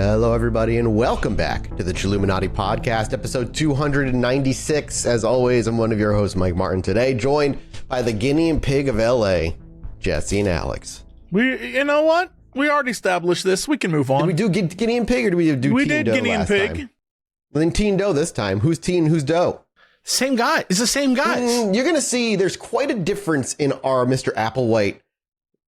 Hello, everybody, and welcome back to the Chilluminati podcast, episode 296. As always, I'm one of your hosts, Mike Martin, today, joined by the guinea and pig of LA, Jesse and Alex. You know what? We already established this. We can move on. Did we do guinea and pig, or did we do we teen did doe guinea and last pig. time? Well, then teen doe this time. Who's teen, who's doe? Same guy. It's the same guys. You're going to see there's quite a difference in our Mr. Applewhite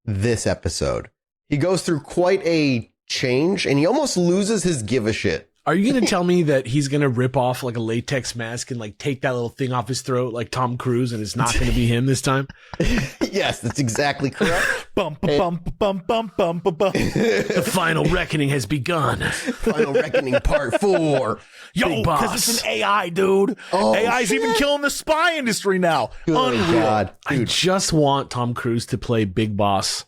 this episode. He goes through quite a change, and he almost loses his give a shit. Are you going to tell me that he's going to rip off like a latex mask and like take that little thing off his throat like Tom Cruise, and it's not going to be him this time? Yes, that's exactly correct. Bump, bump, bump, bump, bump, bump. The final reckoning has begun. Final Reckoning Part 4. Yo, because it's an AI, dude. Oh, AI's shit. even killing the spy industry now. Good Unreal. God, I dude. just want Tom Cruise to play Big Boss.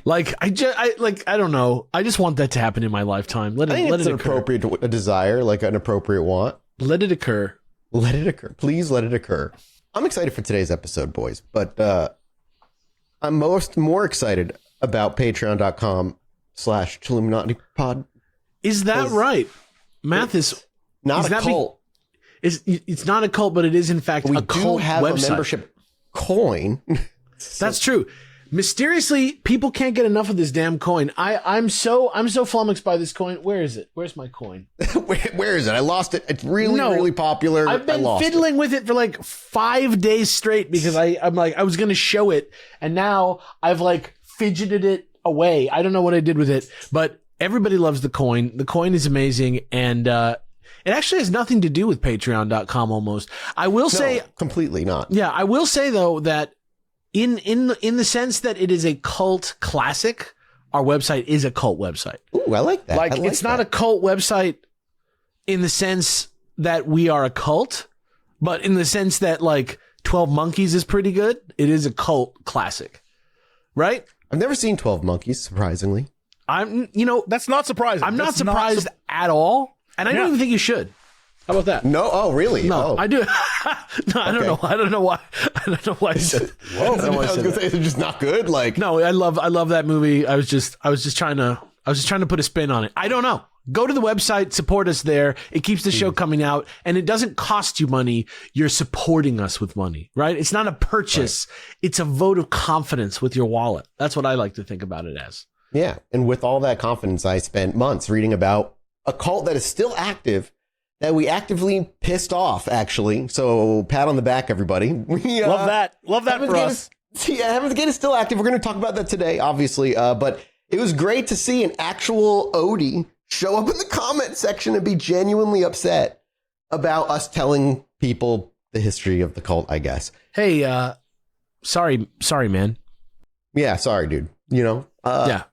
Like I don't know. I just want that to happen in my lifetime. Let I think it it's an occur. appropriate desire, like an appropriate want. Let it occur. Let it occur. Please let it occur. I'm excited for today's episode, boys, but I'm more excited about patreon.com/Chilluminati pod. Is that right? Mathis, Not is a that cult. it's not a cult, but it is in fact We a do cult have website. a membership coin. That's true. Mysteriously, people can't get enough of this damn coin. I'm so flummoxed by this coin. Where is it? Where's my coin? Where is it? I lost it. It's really popular. I've been I lost fiddling with it for like 5 days straight because I'm like, I was going to show it. And now I've like fidgeted it away. I don't know what I did with it, but everybody loves the coin. The coin is amazing. And, it actually has nothing to do with patreon.com almost. I will say completely not. Yeah, I will say though that in the sense that it is a cult classic, our website is a cult website. Ooh, I like that. Like, I like it's not a cult website in the sense that we are a cult, but in the sense that like 12 Monkeys is pretty good. It is a cult classic, right? I've never seen 12 Monkeys, surprisingly. That's not surprising. I'm not surprised at all. And I don't even think you should. How about that? No. Oh, really? No, Oh. I do. No, I don't know. I don't know why. I don't know why I said. Whoa, I was going to say, it's just not good. Like, No, I love that movie. I was just trying to put a spin on it. I don't know. Go to the website, support us there. It keeps the show coming out, and it doesn't cost you money. You're supporting us with money, right? It's not a purchase. Right. It's a vote of confidence with your wallet. That's what I like to think about it as. yeah. And with all that confidence, I spent months reading about a cult that is still active, that we actively pissed off, actually. So pat on the back, everybody. Love that for us. Heaven's Gate is still active. We're going to talk about that today, obviously. But it was great to see an actual Odie show up in the comment section and be genuinely upset about us telling people the history of the cult, I guess. Hey, sorry, man. Yeah, sorry, dude. Yeah.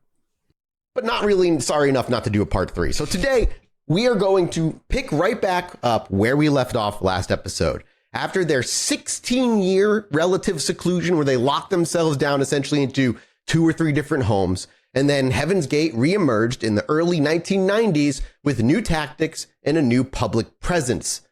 But not really sorry enough not to do a part 3. So today we are going to pick right back up where we left off last episode. After their 16-year relative seclusion where they locked themselves down essentially into 2 or 3 different homes, and then Heaven's Gate reemerged in the early 1990s with new tactics and a new public presence.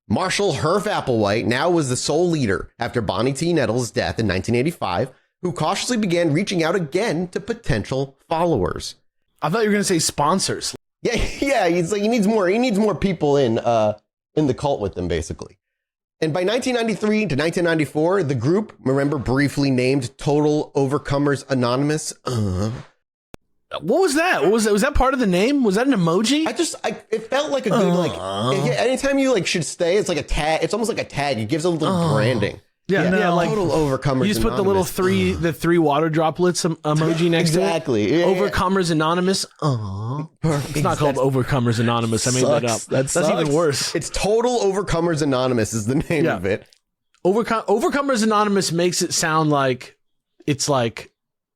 Marshall Herf Applewhite now was the sole leader after Bonnie T. Nettles' death in 1985, who cautiously began reaching out again to potential followers. I thought you were going to say sponsors. Yeah, he's like he needs more people in the cult with him, basically. And by 1993 to 1994, the group, remember, briefly named Total Overcomers Anonymous. What was that? Was that part of the name? Was that an emoji? It felt like a good anytime you should stay, it's like a tag. It's almost like a tag. It gives a little branding. Yeah, like Total Overcomers. You just put the little three water droplets emoji next exactly. to it. Yeah, Overcomers Anonymous. It's not called Overcomers Anonymous. I made that up. That's even worse. It's Total Overcomers Anonymous is the name of it. Overcomers Anonymous makes it sound like it's like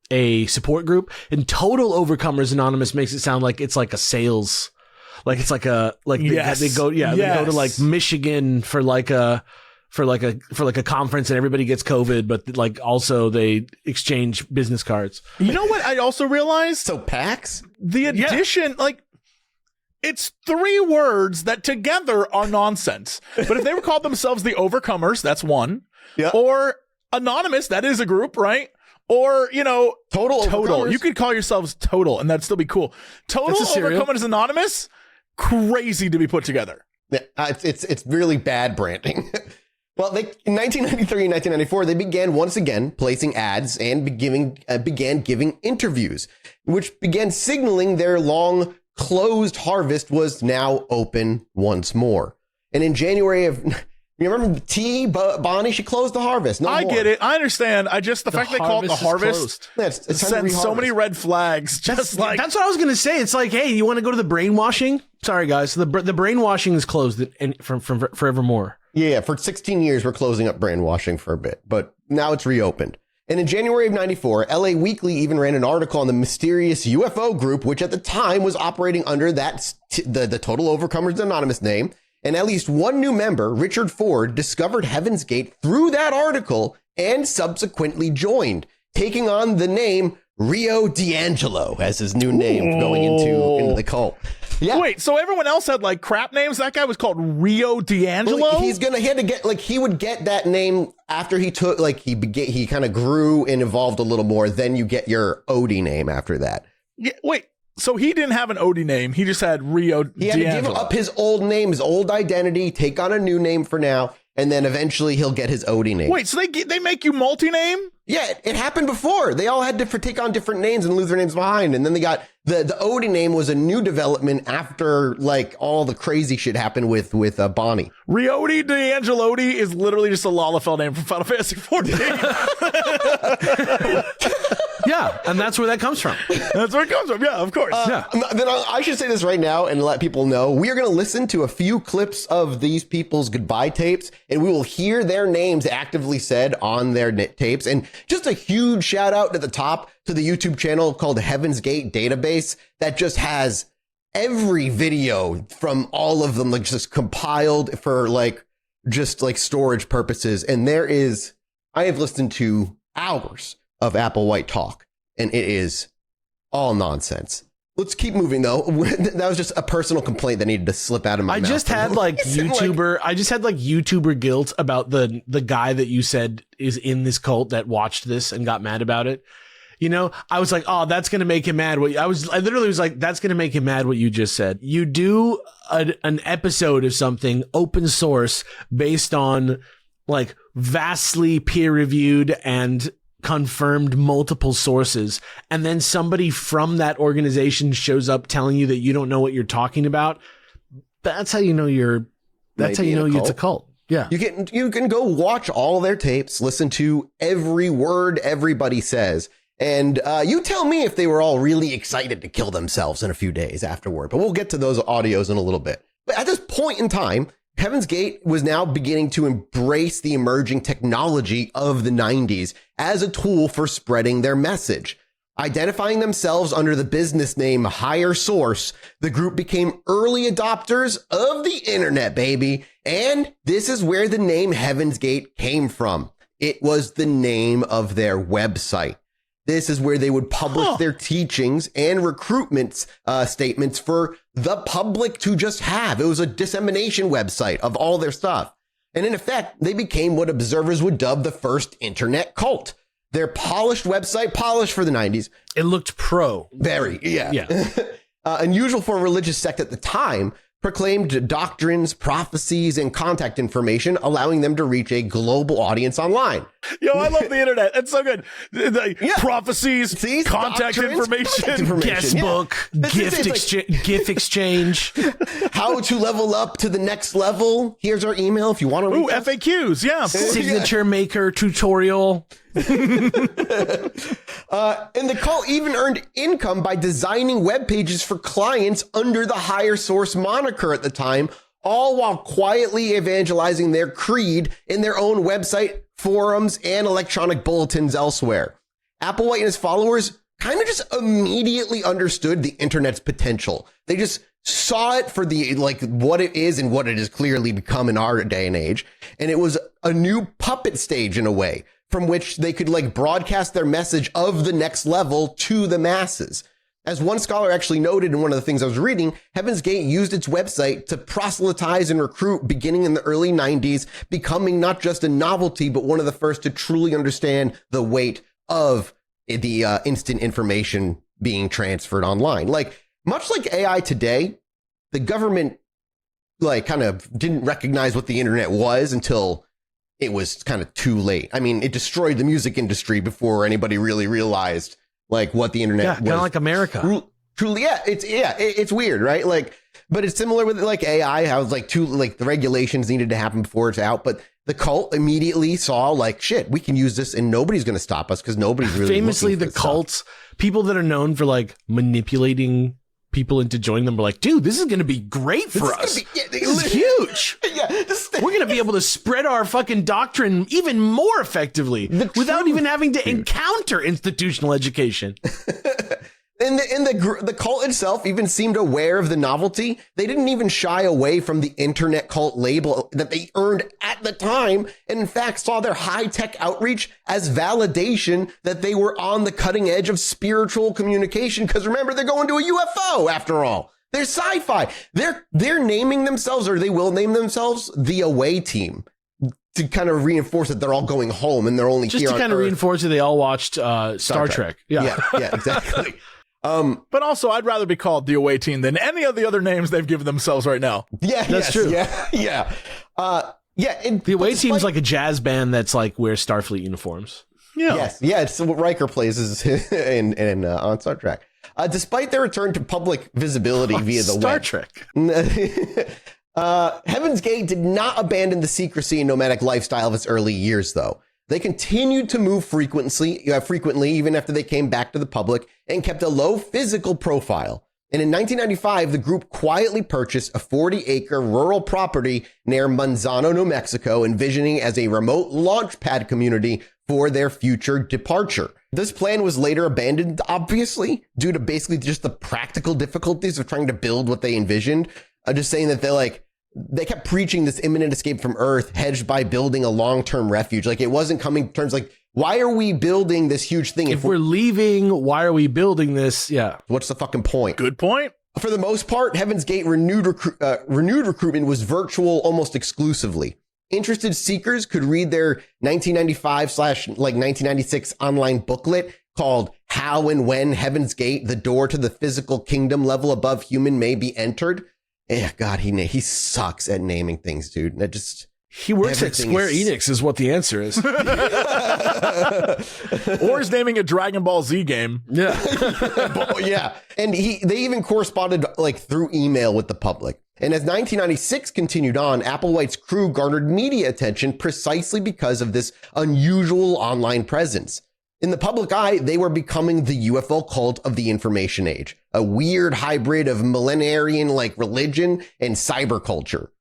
a support group, and Total Overcomers Anonymous makes it sound like it's like a sales, like it's like a they go to like Michigan for like a conference and everybody gets COVID, but like also they exchange business cards. You know what I also realized? So PAX? The addition, it's 3 words that together are nonsense. But if they were called themselves the Overcomers, that's one. Yeah. Or Anonymous, that is a group, right? Or, Total. Overcomers. You could call yourselves Total, and that'd still be cool. Total Overcomers Anonymous, crazy to be put together. Yeah, it's really bad branding. Well, in 1993 and 1994, they began once again placing ads and began giving interviews, which began signaling their long closed harvest was now open once more. And in January of... You remember Bonnie? She closed the harvest. I get it. I understand. The fact they call it the harvest sends so many red flags. That's what I was going to say. It's like, hey, you want to go to the brainwashing? Sorry, guys. The brainwashing is closed from forevermore. Yeah, for 16 years, we're closing up brainwashing for a bit, but now it's reopened. And in January of 94, LA Weekly even ran an article on the mysterious UFO group, which at the time was operating under the Total Overcomers Anonymous name. And at least one new member, Richard Ford, discovered Heaven's Gate through that article and subsequently joined, taking on the name Rio D'Angelo as his new name going into the cult. Yeah. Wait, so everyone else had like crap names? That guy was called Rio D'Angelo? Well, he would get that name after he took, he kind of grew and evolved a little more. Then you get your Odie name after that. Yeah, wait. So he didn't have an Odie name. He just had Rio D'Angelo. He had to give up his old name, his old identity, take on a new name for now, and then eventually he'll get his Odie name. Wait, so they make you multi-name? Yeah, it happened before. They all had to take on different names and lose their names behind. And then they got the Odie name was a new development after all the crazy shit happened with Bonnie. Riodi D'Angelodi is literally just a Lalafell name from Final Fantasy XIV. Yeah, and that's where that comes from. That's where it comes from. Yeah, of course. Yeah. Then I should say this right now and let people know. We are going to listen to a few clips of these people's goodbye tapes, and we will hear their names actively said on their tapes. And just a huge shout out at the top to the YouTube channel called Heaven's Gate Database that just has every video from all of them just compiled for just storage purposes. And I have listened to hours of Applewhite talk, and it is all nonsense. Let's keep moving though. That was just a personal complaint that needed to slip out of my mouth. I just had YouTuber guilt about the guy that you said is in this cult that watched this and got mad about it. I was like, oh, that's going to make him mad. I literally was like, that's going to make him mad what you just said. You do an episode of something open source based on vastly peer reviewed and confirmed multiple sources, and then somebody from that organization shows up telling you that you don't know what you're talking about. That's how you know it's a cult. Yeah. You can go watch all their tapes, listen to every word everybody says, and you tell me if they were all really excited to kill themselves in a few days afterward. But we'll get to those audios in a little bit. But at this point in time, Heaven's Gate was now beginning to embrace the emerging technology of the 90s as a tool for spreading their message. Identifying themselves under the business name Higher Source, the group became early adopters of the internet, baby. And this is where the name Heaven's Gate came from. It was the name of their website. This is where they would publish their teachings and recruitment statements for the public to just have. It was a dissemination website of all their stuff. And in effect, they became what observers would dub the first internet cult. Their polished website, polished for the 90s. It looked pro. Very, yeah. Unusual for a religious sect at the time, proclaimed doctrines, prophecies, and contact information, allowing them to reach a global audience online. Yo, I love the internet. It's so good. Prophecies, contact information, guest book, gift exchange. How to level up to the next level. Here's our email if you want to reach us. FAQs, yeah. Signature maker tutorial. And the cult even earned income by designing web pages for clients under the Higher Source moniker at the time, all while quietly evangelizing their creed in their own website, forums, and electronic bulletins elsewhere. Applewhite and his followers kind of just immediately understood the internet's potential. They just saw it for the what it is and what it has clearly become in our day and age. And it was a new puppet stage in a way, from which they could broadcast their message of the next level to the masses. As one scholar actually noted in one of the things I was reading, Heaven's Gate used its website to proselytize and recruit beginning in the early 90s, becoming not just a novelty, but one of the first to truly understand the weight of the instant information being transferred online. Like, much like AI today, the government like kind of didn't recognize what the internet was until it was kind of too late. I mean, it destroyed the music industry before anybody really realized like what the internet was. Kind of like America. Truly, it's weird, right? Like, but it's similar with like AI. How it's like the regulations needed to happen before it's out, but the cult immediately saw like, shit, we can use this and nobody's going to stop us because nobody's really famously the cults, people that are known for like manipulating people into joining them, were like, dude, this is going to be great for us. This is huge. We're going to be able to spread our fucking doctrine even more effectively without even having to encounter institutional education. And the cult itself even seemed aware of the novelty. They didn't even shy away from the internet cult label that they earned at the time, and in fact saw their high-tech outreach as validation that they were on the cutting edge of spiritual communication. Because remember, they're going to a UFO after all. They're sci-fi. They're naming themselves, or they will name themselves, the Away Team, to kind of reinforce that they're all going home and they're only just here to kind of reinforce that they all watched Star Trek. Yeah, exactly. But also, I'd rather be called the Away Team than any of the other names they've given themselves right now. Yeah, that's true. Yeah. The Away Team's like a jazz band that's like wears Starfleet uniforms. Yeah. Yes. It's what Riker plays on Star Trek. Despite their return to public visibility via the Star web, Trek. Heaven's Gate did not abandon the secrecy and nomadic lifestyle of its early years, though. They continued to move frequently, even after they came back to the public, and kept a low physical profile. And in 1995, the group quietly purchased a 40-acre rural property near Manzano, New Mexico, envisioning as a remote launch pad community for their future departure. This plan was later abandoned, obviously, due to basically just the practical difficulties of trying to build what they envisioned. I'm just saying that they kept preaching this imminent escape from Earth, hedged by building a long-term refuge. Like, it wasn't coming to terms like, why are we building this huge thing? If we're leaving, why are we building this? Yeah. What's the fucking point? Good point. For the most part, Heaven's Gate renewed recruitment was virtual almost exclusively. Interested seekers could read their 1995/1996 online booklet called How and When Heaven's Gate, the Door to the Physical Kingdom Level Above Human May Be Entered. Yeah, God, he sucks at naming things, dude. That just he works at Square Enix is what the answer is. Or is naming a Dragon Ball Z game. Yeah. Yeah. And they even corresponded like through email with the public. And as 1996 continued on, Applewhite's crew garnered media attention precisely because of this unusual online presence. In the public eye, they were becoming the UFO cult of the information age, a weird hybrid of millenarian-like religion and cyber culture.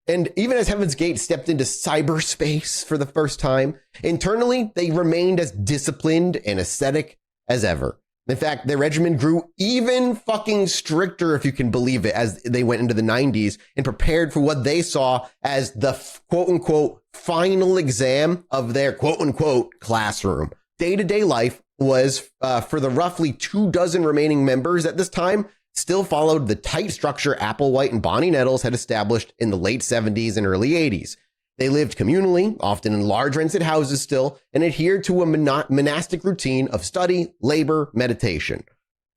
And even as Heaven's Gate stepped into cyberspace for the first time, internally, they remained as disciplined and ascetic as ever. In fact, their regimen grew even fucking stricter, if you can believe it, as they went into the 90s and prepared for what they saw as the quote-unquote final exam of their quote-unquote classroom. Day-to-day life was, for the roughly 24 remaining members at this time, still followed the tight structure Applewhite and Bonnie Nettles had established in the late 70s and early 80s. They lived communally, often in large rented houses still, and adhered to a monastic routine of study, labor, meditation.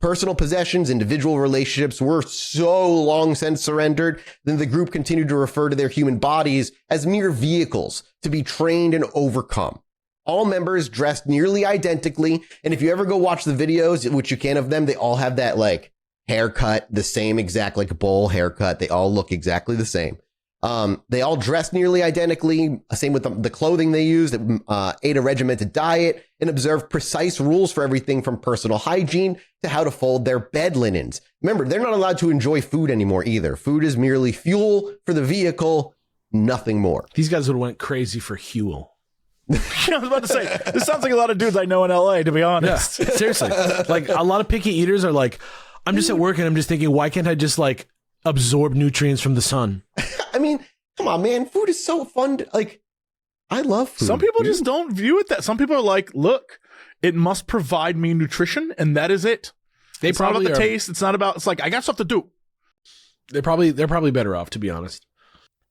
Personal possessions, individual relationships were so long since surrendered that the group continued to refer to their human bodies as mere vehicles to be trained and overcome. All members dressed nearly identically, and if you ever go watch the videos, which you can of them, they all have that like haircut, the same exact like bowl haircut. They all look exactly the same. They all dress nearly identically, same with the clothing they use, ate a regimented diet, and observed precise rules for everything from personal hygiene to how to fold their bed linens. Remember, they're not allowed to enjoy food anymore either. Food is merely fuel for the vehicle, nothing more. These guys would have went crazy for Huel. I was about to say, this sounds like a lot of dudes I know in LA, to be honest. Yeah, seriously. Like, a lot of picky eaters are like, I'm just at work and I'm just thinking, why can't I just like absorb nutrients from the sun? I mean, come on, man. Food is so fun. I love food. Some people just don't view it that. Some people are like, look, it must provide me nutrition, and that is it. It's not about the taste. It's not about, it's like, I got stuff to do. They're probably better off, to be honest.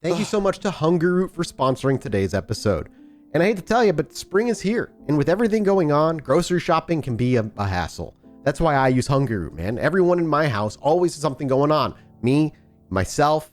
Thank you so much to Hunger Root for sponsoring today's episode. And I hate to tell you, but spring is here. And with everything going on, grocery shopping can be a hassle. That's why I use Hungry Root, man. Everyone in my house always has something going on. Me, myself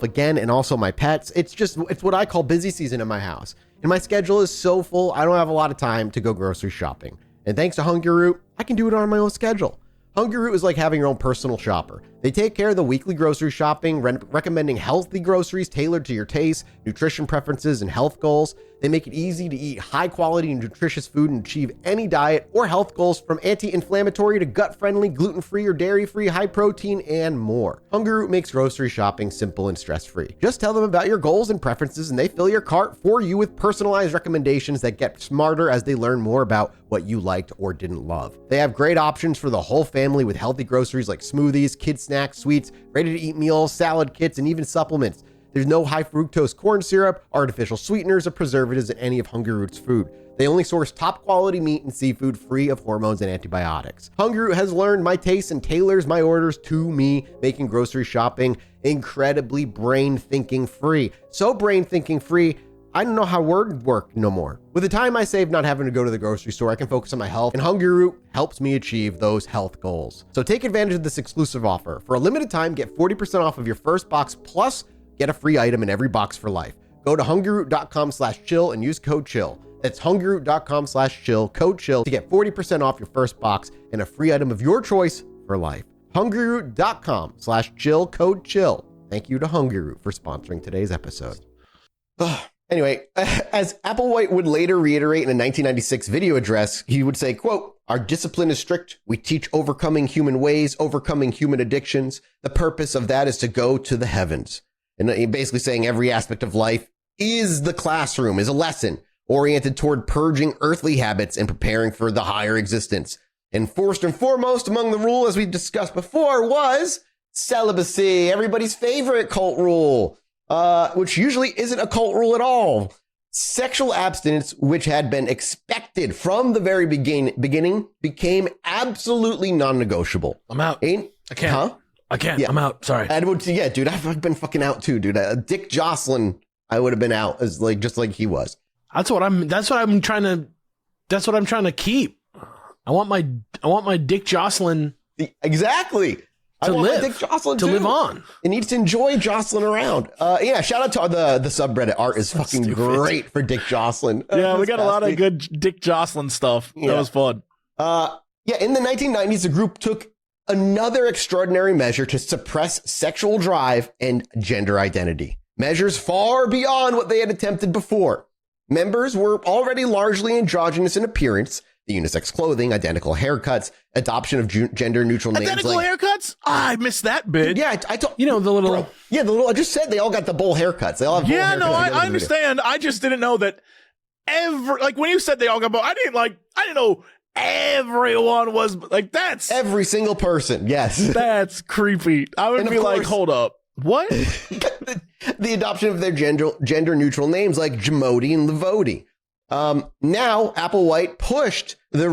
again, and also my pets. It's what I call busy season in my house. And my schedule is so full, I don't have a lot of time to go grocery shopping. And thanks to Hungry Root, I can do it on my own schedule. Hungry Root is like having your own personal shopper. They take care of the weekly grocery shopping, recommending healthy groceries tailored to your taste, nutrition preferences, and health goals. They make it easy to eat high-quality and nutritious food and achieve any diet or health goals, from anti-inflammatory to gut-friendly, gluten-free or dairy-free, high-protein, and more. Hungry Root makes grocery shopping simple and stress-free. Just tell them about your goals and preferences, and they fill your cart for you with personalized recommendations that get smarter as they learn more about what you liked or didn't love. They have great options for the whole family with healthy groceries like smoothies, kids snacks, sweets, ready-to-eat meals, salad kits, and even supplements. There's no high fructose corn syrup, artificial sweeteners, or preservatives in any of Hungry Root's food. They only source top quality meat and seafood free of hormones and antibiotics. Hungry Root has learned my tastes and tailors my orders to me, making grocery shopping incredibly brain thinking free. So brain thinking free, I don't know how words work no more. With the time I save not having to go to the grocery store, I can focus on my health, and Hungry Root helps me achieve those health goals. So take advantage of this exclusive offer. For a limited time, get 40% off of your first box, plus get a free item in every box for life. Go to hungryroot.com/chill and use code chill. That's hungryroot.com/chill, code chill, to get 40% off your first box and a free item of your choice for life. hungryroot.com/chill, code chill. Thank you to Hungry Root for sponsoring today's episode. Anyway, as Applewhite would later reiterate in a 1996 video address, he would say, quote, "Our discipline is strict. We teach overcoming human ways, overcoming human addictions. The purpose of that is to go to the heavens." And basically saying every aspect of life is the classroom, is a lesson oriented toward purging earthly habits and preparing for the higher existence. And first and foremost among the rule, as we discussed before, was celibacy, everybody's favorite cult rule, which usually isn't a cult rule at all. Sexual abstinence, which had been expected from the very beginning, became absolutely non-negotiable. I'm out. I can't. Huh? I can't. Yeah. I'm out. Sorry. Yeah, dude, I've been fucking out too, dude. Dick Jocelyn, I would have been out as just like he was. That's what I'm trying to keep. I want my Dick Jocelyn. Exactly. I want my Dick Jocelyn to live on. It needs to enjoy Jocelyn around. Yeah, shout out to the subreddit. Art is fucking great for Dick Jocelyn. Yeah, we got a lot of good Dick Jocelyn stuff. Yeah. That was fun. Yeah, in the 1990s, the group took another extraordinary measure to suppress sexual drive and gender identity. Measures far beyond what they had attempted before. Members were already largely androgynous in appearance. The unisex clothing, identical haircuts, adoption of gender-neutral names. Identical haircuts? I missed that bit. Yeah, I told the little. I just said they all got the bowl haircuts. They all have bowl haircuts. No, I understand. I just didn't know that when you said they all got bowl, I didn't know everyone was like, that's every single person. Yes, that's creepy. I would be like, hold up. What? The adoption of their gender-neutral names like Jamodi and Levodi. Now, Applewhite pushed the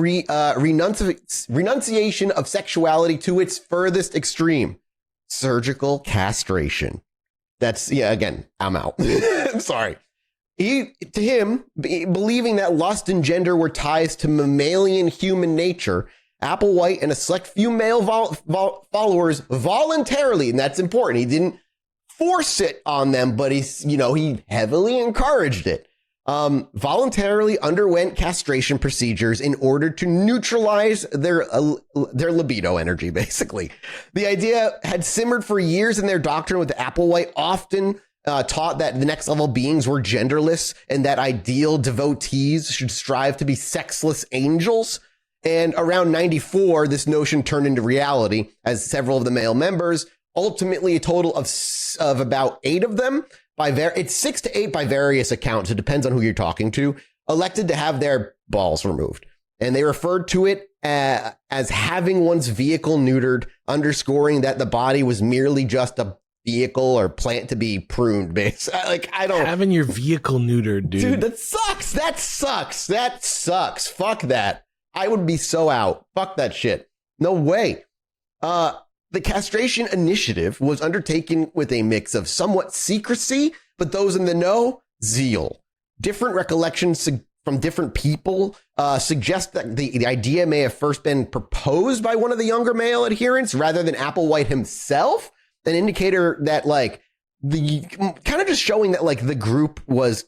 renunciation of sexuality to its furthest extreme. Surgical castration. Again, I'm out. Sorry. Believing that lust and gender were ties to mammalian human nature, Applewhite and a select few male followers voluntarily, and that's important, he didn't force it on them, but he heavily encouraged it, voluntarily underwent castration procedures in order to neutralize their libido energy, basically. The idea had simmered for years in their doctrine, with Applewhite often taught that the next level beings were genderless and that ideal devotees should strive to be sexless angels. And around 94, this notion turned into reality as several of the male members, ultimately a total of about 8 of them, it's 6 to 8 by various accounts, it depends on who you're talking to, elected to have their balls removed. And they referred to it as having one's vehicle neutered, underscoring that the body was merely just a vehicle or plant to be pruned. Having your vehicle neutered, dude. Dude, that sucks. Fuck that. I would be so out. Fuck that shit. No way. The castration initiative was undertaken with a mix of somewhat secrecy, but those in the know, zeal. different recollections from different people suggest that the idea may have first been proposed by one of the younger male adherents rather than Applewhite himself, an indicator that like the kind of just showing that like the group was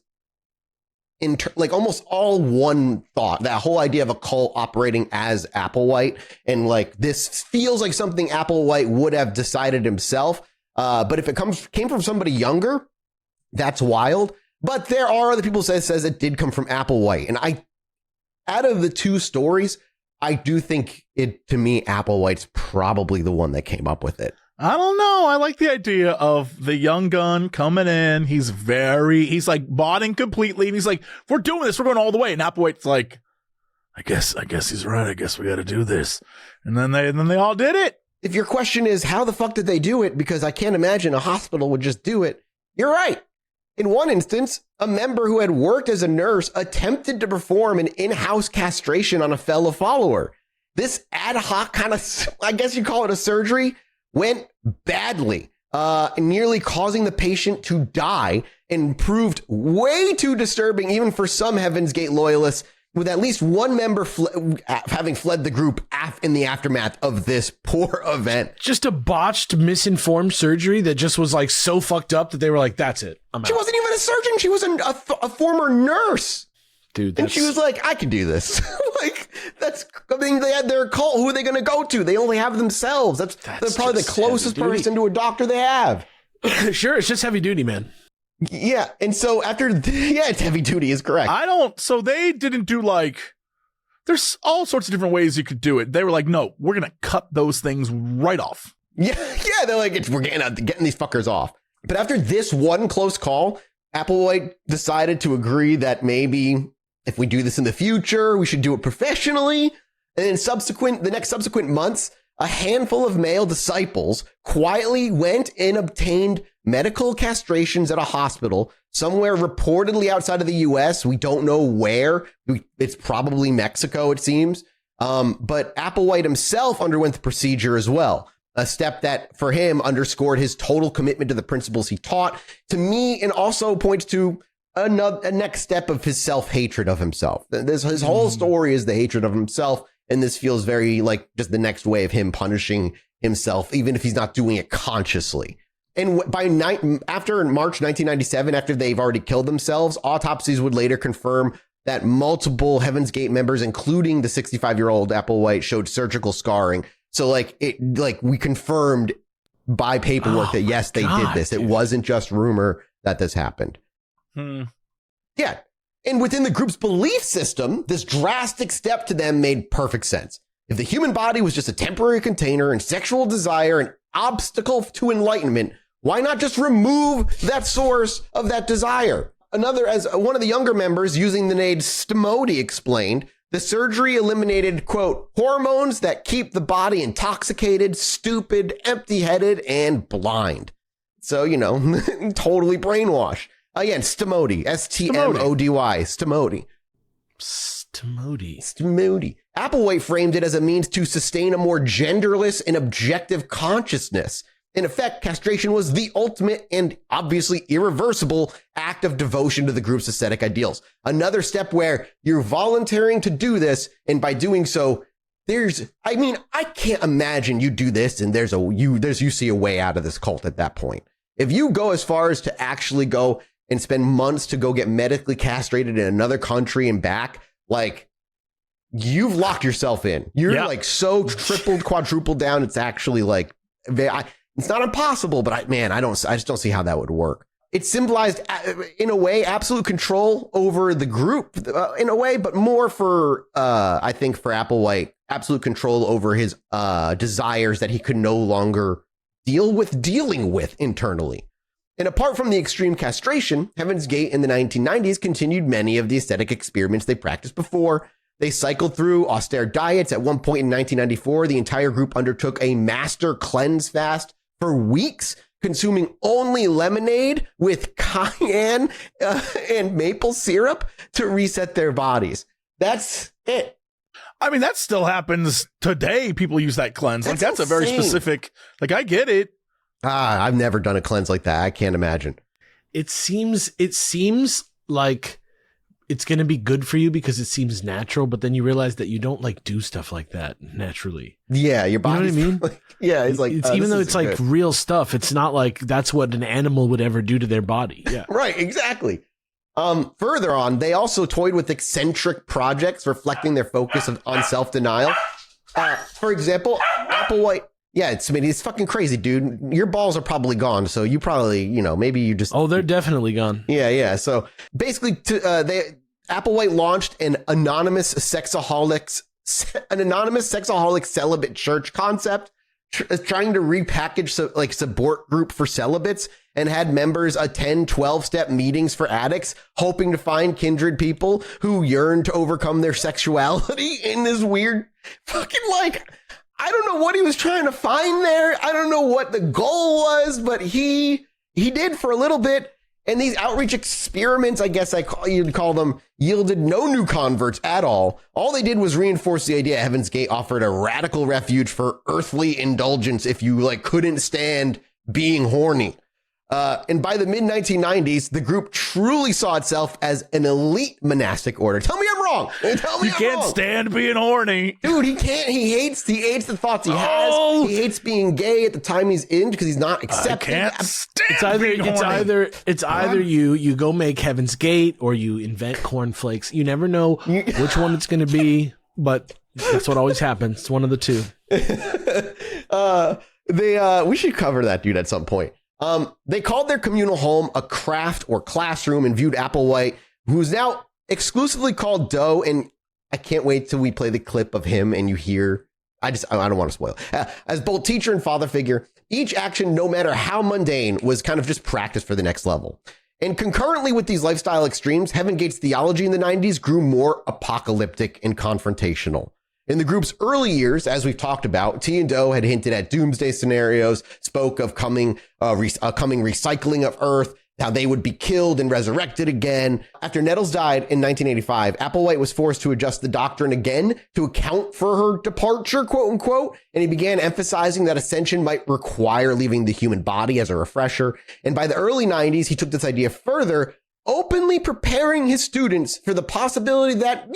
like almost all one thought, that whole idea of a cult operating as Applewhite. And like, this feels like something Applewhite would have decided himself. But if it came from somebody younger, that's wild. But there are other people says it did come from Applewhite. And out of the two stories, I do think to me, Applewhite's probably the one that came up with it. I don't know. I like the idea of the young gun coming in. He's like bought in completely. And he's like, we're doing this. We're going all the way. And Applewhite's like, I guess he's right. I guess we got to do this. And then they all did it. If your question is how the fuck did they do it? Because I can't imagine a hospital would just do it. You're right. In one instance, a member who had worked as a nurse attempted to perform an in-house castration on a fellow follower. This ad hoc kind of, I guess you call it a surgery, went badly, nearly causing the patient to die, and proved way too disturbing even for some Heaven's Gate loyalists, with at least one member having fled the group in the aftermath of this poor event. Just a botched, misinformed surgery that just was like so fucked up that they were like, that's it. I'm out. She wasn't even a surgeon. She was a former nurse. Dude, and she was like, I can do this. They had their cult. Who are they going to go to? They only have themselves. They're probably the closest person to a doctor they have. Sure, it's just heavy duty, man. Yeah, and so it's heavy duty is correct. So they didn't do there's all sorts of different ways you could do it. They were like, no, we're going to cut those things right off. Yeah, they're like, we're getting these fuckers off. But after this one close call, Applewhite decided to agree that maybe if we do this in the future, we should do it professionally. And in the next subsequent months, a handful of male disciples quietly went and obtained medical castrations at a hospital somewhere reportedly outside of the US. We don't know where. It's probably Mexico, it seems. But Applewhite himself underwent the procedure as well. A step that for him underscored his total commitment to the principles he taught to me, and also points to a next step of his self-hatred of himself. His whole story is the hatred of himself. And this feels very like just the next way of him punishing himself, even if he's not doing it consciously. And after March 1997, after they've already killed themselves, autopsies would later confirm that multiple Heaven's Gate members, including the 65-year-old Applewhite, showed surgical scarring. So we confirmed by paperwork that yes, they did this. Dude. It wasn't just rumor that this happened. Yeah. And within the group's belief system, this drastic step to them made perfect sense. If the human body was just a temporary container and sexual desire an obstacle to enlightenment, why not just remove that source of that desire? As one of the younger members using the name Stimoti explained, the surgery eliminated, quote, hormones that keep the body intoxicated, stupid, empty-headed, and blind. So, totally brainwashed. Again, Stimoti, Stmody, Stimoti. Applewhite framed it as a means to sustain a more genderless and objective consciousness. In effect, castration was the ultimate and obviously irreversible act of devotion to the group's aesthetic ideals. Another step where you're volunteering to do this, and by doing so, I can't imagine you do this and you see a way out of this cult at that point. If you go as far as to actually go and spend months to go get medically castrated in another country and back, you've locked yourself in. You're so tripled, quadrupled down. It's actually it's not impossible, but I just don't see how that would work. It symbolized, in a way, absolute control over the group, in a way, but more for, I think, for Applewhite, absolute control over his desires that he could no longer dealing with internally. And apart from the extreme castration, Heaven's Gate in the 1990s continued many of the aesthetic experiments they practiced before. They cycled through austere diets. At one point in 1994, the entire group undertook a master cleanse fast for weeks, consuming only lemonade with cayenne and maple syrup to reset their bodies. That's it. I mean, that still happens today. People use that cleanse. That's a very specific, I get it. I've never done a cleanse like that. I can't imagine. It seems like it's going to be good for you because it seems natural, but then you realize that you don't like do stuff like that naturally. Yeah, your body. You know what I mean? Yeah, it's like even though it's like real stuff, it's not like that's what an animal would ever do to their body. Yeah, right, exactly. Further on, they also toyed with eccentric projects reflecting their focus on self-denial. For example, Applewhite. Yeah, it's fucking crazy, dude. Your balls are probably gone, so you probably, maybe you just. Oh, they're definitely gone. Yeah. So basically, Applewhite launched an anonymous sexaholic celibate church concept, trying to repackage support group for celibates, and had members attend 12-step meetings for addicts, hoping to find kindred people who yearn to overcome their sexuality in this weird fucking I don't know what he was trying to find there. I don't know what the goal was, but he did for a little bit. And these outreach experiments, I guess you'd call them, yielded no new converts at all. All they did was reinforce the idea Heaven's Gate offered a radical refuge for earthly indulgence if you couldn't stand being horny. And by the mid-1990s, the group truly saw itself as an elite monastic order. Tell me I'm wrong. You can't stand being horny. Dude, he can't. He hates the thoughts he has. He hates being gay at the time he's in because he's not accepted. I can't stand being horny. It's either you go make Heaven's Gate or you invent cornflakes. You never know which one it's going to be, but that's what always happens. It's one of the two. We should cover that dude at some point. They called their communal home a craft or classroom and viewed Applewhite, who's now exclusively called Doe. And I can't wait till we play the clip of him and you hear, I don't want to spoil it. As both teacher and father figure, each action, no matter how mundane, was kind of just practice for the next level. And concurrently with these lifestyle extremes, Heaven Gate's theology in the 90s grew more apocalyptic and confrontational. In the group's early years, as we've talked about, T and Doe had hinted at doomsday scenarios, spoke of coming recycling of Earth, how they would be killed and resurrected again. After Nettles died in 1985, Applewhite was forced to adjust the doctrine again to account for her departure, quote unquote, and he began emphasizing that ascension might require leaving the human body as a refresher. And by the early 90s, he took this idea further, openly preparing his students for the possibility that,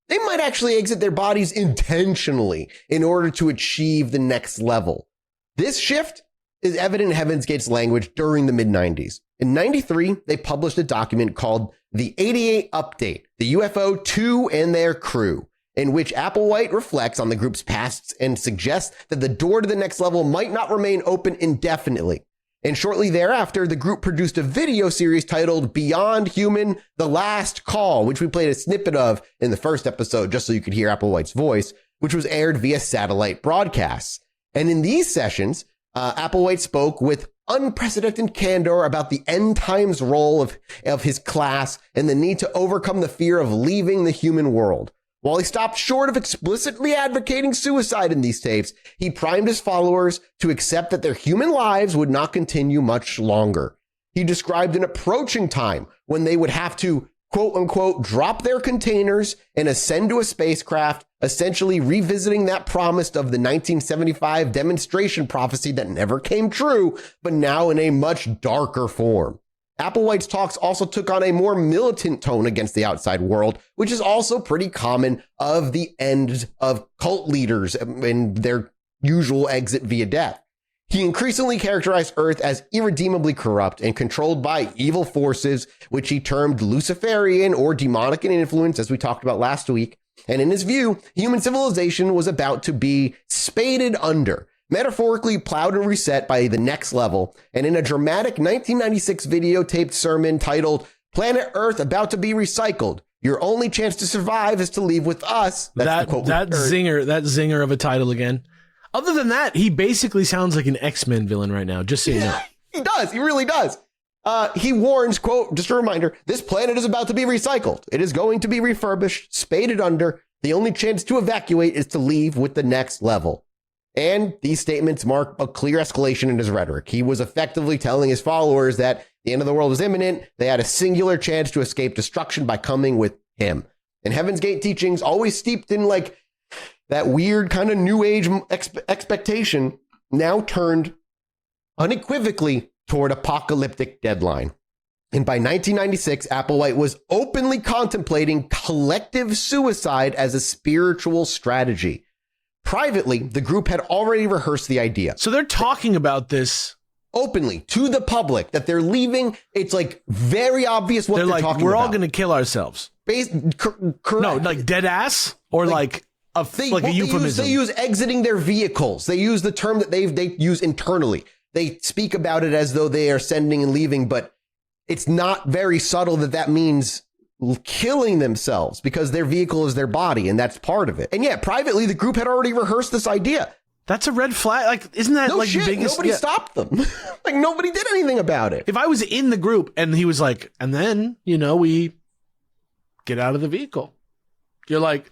they might actually exit their bodies intentionally in order to achieve the next level. This shift is evident in Heaven's Gate's language during the mid-90s. In 93, they published a document called the 88 Update, the UFO 2 and their crew, in which Applewhite reflects on the group's past and suggests that the door to the next level might not remain open indefinitely. And shortly thereafter, the group produced a video series titled Beyond Human, The Last Call, which we played a snippet of in the first episode just so you could hear Applewhite's voice, which was aired via satellite broadcasts. And in these sessions, Applewhite spoke with unprecedented candor about the end times role of his class and the need to overcome the fear of leaving the human world. While he stopped short of explicitly advocating suicide in these tapes, he primed his followers to accept that their human lives would not continue much longer. He described an approaching time when they would have to, quote unquote, drop their containers and ascend to a spacecraft, essentially revisiting that promise of the 1975 demonstration prophecy that never came true, but now in a much darker form. Applewhite's talks also took on a more militant tone against the outside world, which is also pretty common of the end of cult leaders and their usual exit via death. He increasingly characterized Earth as irredeemably corrupt and controlled by evil forces, which he termed Luciferian or demonic in influence, as we talked about last week. And in his view, human civilization was about to be spaded under, metaphorically plowed and reset by the next level. And in a dramatic 1996 videotaped sermon titled Planet Earth About to Be Recycled, your only chance to survive is to leave with us. That's the quote. That zinger of a title again. Other than that, he basically sounds like an X-Men villain right now, just so you know. He does. He really does. He warns, quote, just a reminder, this planet is about to be recycled. It is going to be refurbished, spaded under. The only chance to evacuate is to leave with the next level. And these statements mark a clear escalation in his rhetoric. He was effectively telling his followers that the end of the world was imminent. They had a singular chance to escape destruction by coming with him. And Heaven's Gate teachings, always steeped in that weird kind of new age expectation, now turned unequivocally toward apocalyptic deadline. And by 1996, Applewhite was openly contemplating collective suicide as a spiritual strategy. Privately, the group had already rehearsed the idea. So they're talking about this Openly to the public that they're leaving. It's like very obvious what they're like, talking we're about. all going to kill ourselves. Correct. No, like dead ass or like a euphemism. They use exiting their vehicles. They use the term that they use internally. They speak about it as though they are sending and leaving, but it's not very subtle that means killing themselves because their vehicle is their body, and that's part of it. And yeah, privately, the group had already rehearsed this idea. That's a red flag. Like, isn't that No like shit, the biggest? nobody stopped them. Like, nobody did anything about it. If I was in the group and he was like, and then, we get out of the vehicle. You're like,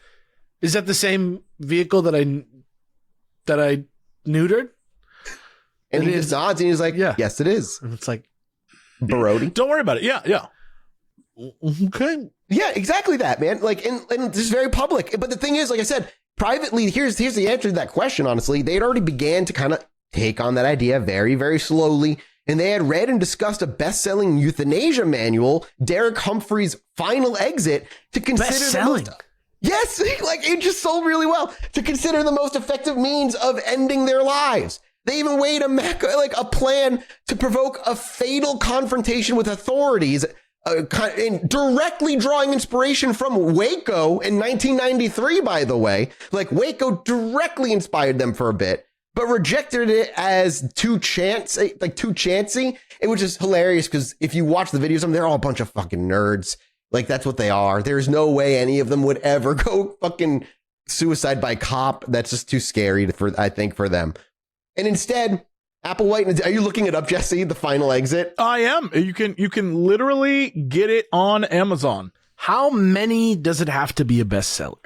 is that the same vehicle that I neutered? And he just nods and he's like, yes, it is. And it's like, Brody. Don't worry about it. Yeah. okay. Yeah, exactly that, man. Like, and this is very public. But the thing is, like I said, privately, here's the answer to that question, honestly. They had already began to kind of take on that idea very, very slowly. And they had read and discussed a best-selling euthanasia manual, Derek Humphrey's Final Exit, to consider best-selling. Yes, like it just sold really well, to consider the most effective means of ending their lives. They even weighed a plan to provoke a fatal confrontation with authorities, and directly drawing inspiration from Waco in 1993, by the way. Like, Waco directly inspired them for a bit, but rejected it as too chancy, which is hilarious because if you watch the videos, they're all a bunch of fucking nerds. Like, that's what they are. There's no way any of them would ever go fucking suicide by cop. That's just too scary for them. And instead, Applewhite, are you looking it up, Jesse? The Final Exit? I am. You can literally get it on Amazon. How many does it have to be a bestseller?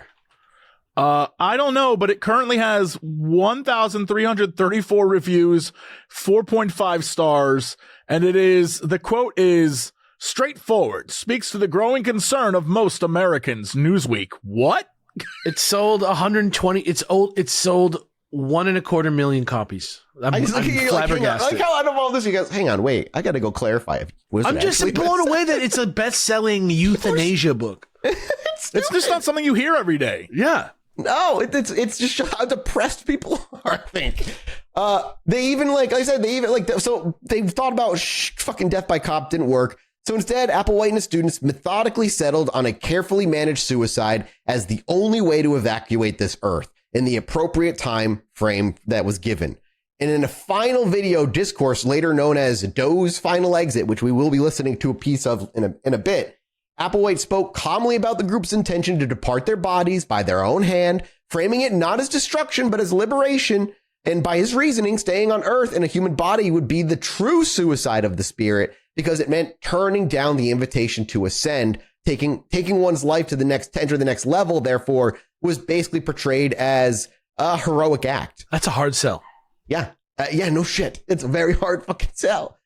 I don't know, but it currently has 1,334 reviews, 4.5 stars, and the quote is straightforward, speaks to the growing concern of most Americans. Newsweek. What? It sold 120. It's sold 1.25 million copies. I'm flabbergasted. Like how out of all this, you guys, hang on, wait, I got to go clarify. I'm just blown away that it's a best-selling euthanasia book. It's just not something you hear every day. Yeah. No, it's just how depressed people are, I think. They even, like I said, so they thought about fucking death by cop didn't work. So instead, Applewhite and his students methodically settled on a carefully managed suicide as the only way to evacuate this earth in the appropriate time frame that was given. And in a final video discourse, later known as Doe's Final Exit, which we will be listening to a piece of in a bit, Applewhite spoke calmly about the group's intention to depart their bodies by their own hand, framing it not as destruction, but as liberation. And by his reasoning, staying on Earth in a human body would be the true suicide of the spirit, because it meant turning down the invitation to ascend, taking one's life to enter the next level, therefore, was basically portrayed as a heroic act. That's a hard sell. Yeah. No shit. It's a very hard fucking sell.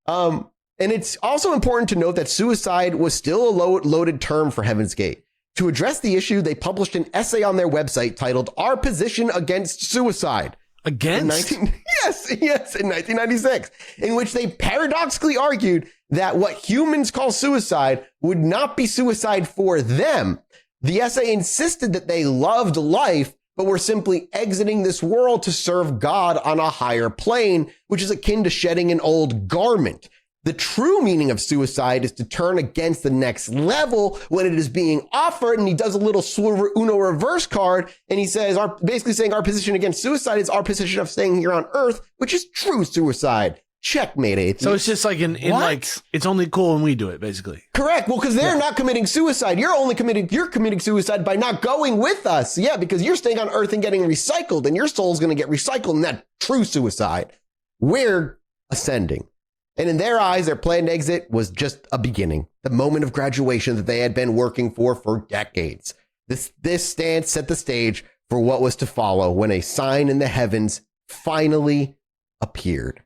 And it's also important to note that suicide was still a loaded term for Heaven's Gate. To address the issue, they published an essay on their website titled Our Position Against Suicide. Against? Yes, in 1996, in which they paradoxically argued that what humans call suicide would not be suicide for them. The essay insisted that they loved life, but were simply exiting this world to serve God on a higher plane, which is akin to shedding an old garment. The true meaning of suicide is to turn against the next level when it is being offered. And he does a little Uno reverse card. And he says, basically saying our position against suicide is our position of staying here on Earth, which is true suicide. Checkmate, atheist. So it's just like it's only cool when we do it, basically. Correct. Well, because they're not committing suicide. You're committing suicide by not going with us. Yeah, because you're staying on Earth and getting recycled, and your soul's going to get recycled in that true suicide. We're ascending. And in their eyes, their planned exit was just a beginning, the moment of graduation that they had been working for decades. This stance set the stage for what was to follow when a sign in the heavens finally appeared.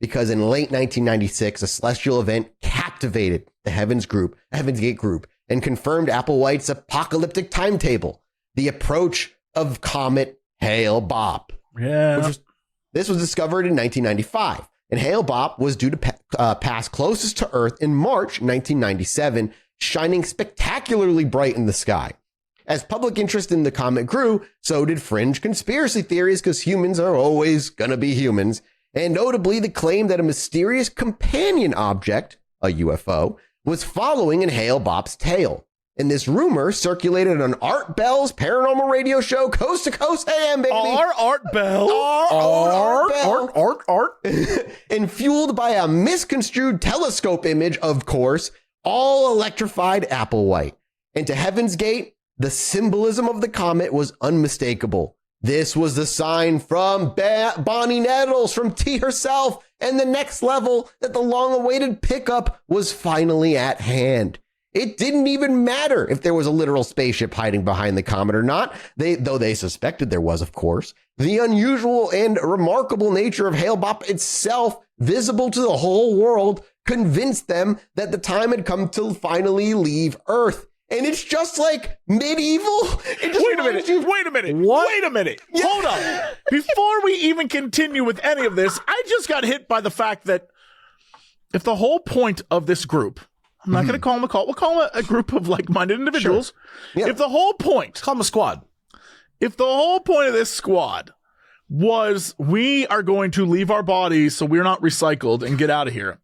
Because in late 1996, a celestial event captivated the Heaven's Gate group, and confirmed Applewhite's apocalyptic timetable, the approach of comet Hail-Bopp. Yeah. This was discovered in 1995. And Hail-Bopp was due to passed closest to Earth in March 1997, shining spectacularly bright in the sky. As public interest in the comet grew, so did fringe conspiracy theories, because humans are always gonna be humans, and notably the claim that a mysterious companion object, a UFO, was following in Hail-Bopp's tail. And this rumor circulated on Art Bell's paranormal radio show, Coast to Coast AM, baby. Art Bell. Art. And fueled by a misconstrued telescope image, of course, all electrified Applewhite. And to Heaven's Gate, the symbolism of the comet was unmistakable. This was the sign from Bonnie Nettles, from T herself, and the next level that the long-awaited pickup was finally at hand. It didn't even matter if there was a literal spaceship hiding behind the comet or not, though they suspected there was, of course. The unusual and remarkable nature of Hail-Bopp itself, visible to the whole world, convinced them that the time had come to finally leave Earth. And it's just like medieval. Wait a minute. What? Wait a minute. Yeah. Hold up. Before we even continue with any of this, I just got hit by the fact that if the whole point of this group, I'm not going to call them a cult, we'll call them a group of like-minded individuals. Sure. Yeah. If the whole point, Call them a squad. if the whole point of this squad was we are going to leave our bodies so we're not recycled and get out of here,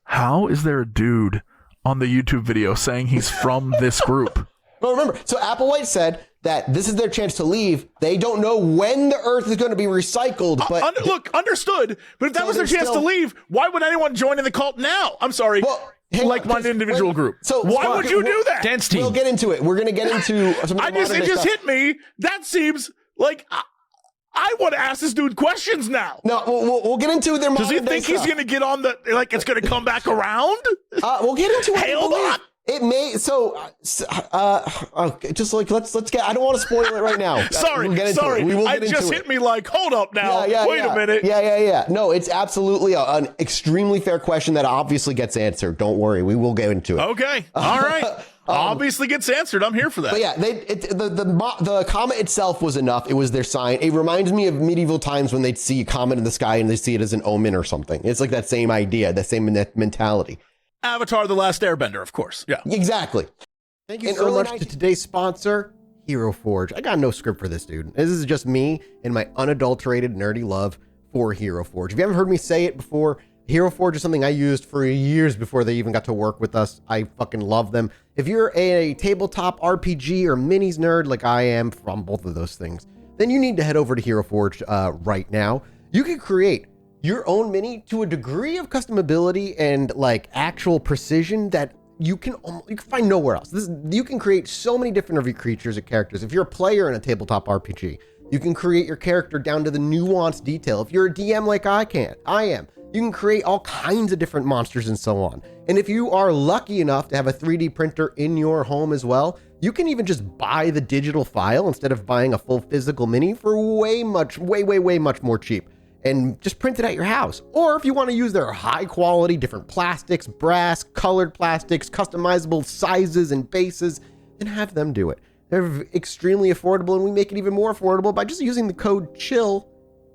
how is there a dude on the YouTube video saying he's from this group? Well, remember, so Applewhite said that this is their chance to leave. They don't know when the Earth is going to be recycled, but Look, understood. But if that So was their they're chance to still- leave, why would anyone join in the cult now? I'm sorry. Well, hang on, like-minded individual wait, group. so- why so- would you do that? Dance team. we'll get into it. We're going to get into some of the It modern just stuff. hit me. That seems like I want to ask this dude questions now. No, we'll get into their modern Does he day think he's stuff. going to get on the, like, it's going to come back around? We'll get into it. Hail-Bopp? It may just like let's get. I don't want to spoil it right now. Sorry. We'll get into it. We will It get into just it. hit me like, hold up now. Wait a minute. Yeah. No, it's absolutely an extremely fair question that obviously gets answered. Don't worry, we will get into it. Okay. All right. Obviously gets answered. I'm here for that. But yeah, the comet itself was enough. It was their sign. It reminds me of medieval times when they'd see a comet in the sky and they see it as an omen or something. It's like that same idea, that same mentality. Avatar: The Last Airbender, of course. Yeah. Exactly. Thank you so much to today's sponsor, Hero Forge. I got no script for this, dude. This is just me and my unadulterated nerdy love for Hero Forge. If you haven't heard me say it before, Hero Forge is something I used for years before they even got to work with us. I fucking love them. If you're a tabletop RPG or minis nerd like I am from both of those things, then you need to head over to Hero Forge right now. You can create your own mini to a degree of customability and like actual precision that you can find nowhere else. You can create so many different of your creatures and characters. If you're a player in a tabletop RPG, you can create your character down to the nuanced detail. If you're a DM like I am, you can create all kinds of different monsters and so on. And if you are lucky enough to have a 3D printer in your home as well, you can even just buy the digital file instead of buying a full physical mini for way much more cheap, and just print it at your house. Or if you want to use their high quality, different plastics, brass, colored plastics, customizable sizes and bases, then have them do it. They're extremely affordable, and we make it even more affordable by just using the code CHILL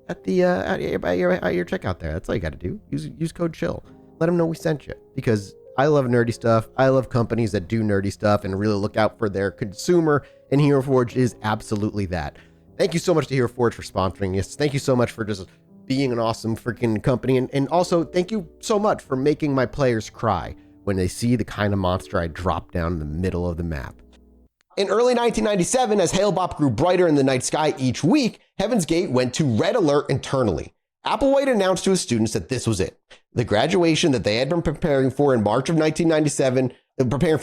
at the at your checkout there. That's all you got to do. Use code CHILL. Let them know we sent you, because I love nerdy stuff. I love companies that do nerdy stuff and really look out for their consumer, and Hero Forge is absolutely that. Thank you so much to Hero Forge for sponsoring this. Thank you so much for just being an awesome freaking company. And also, thank you so much for making my players cry when they see the kind of monster I drop down in the middle of the map. In early 1997, as Hail-Bopp grew brighter in the night sky each week, Heaven's Gate went to red alert internally. Applewhite announced to his students that this was it. The graduation that they had been preparing for in March of 1997,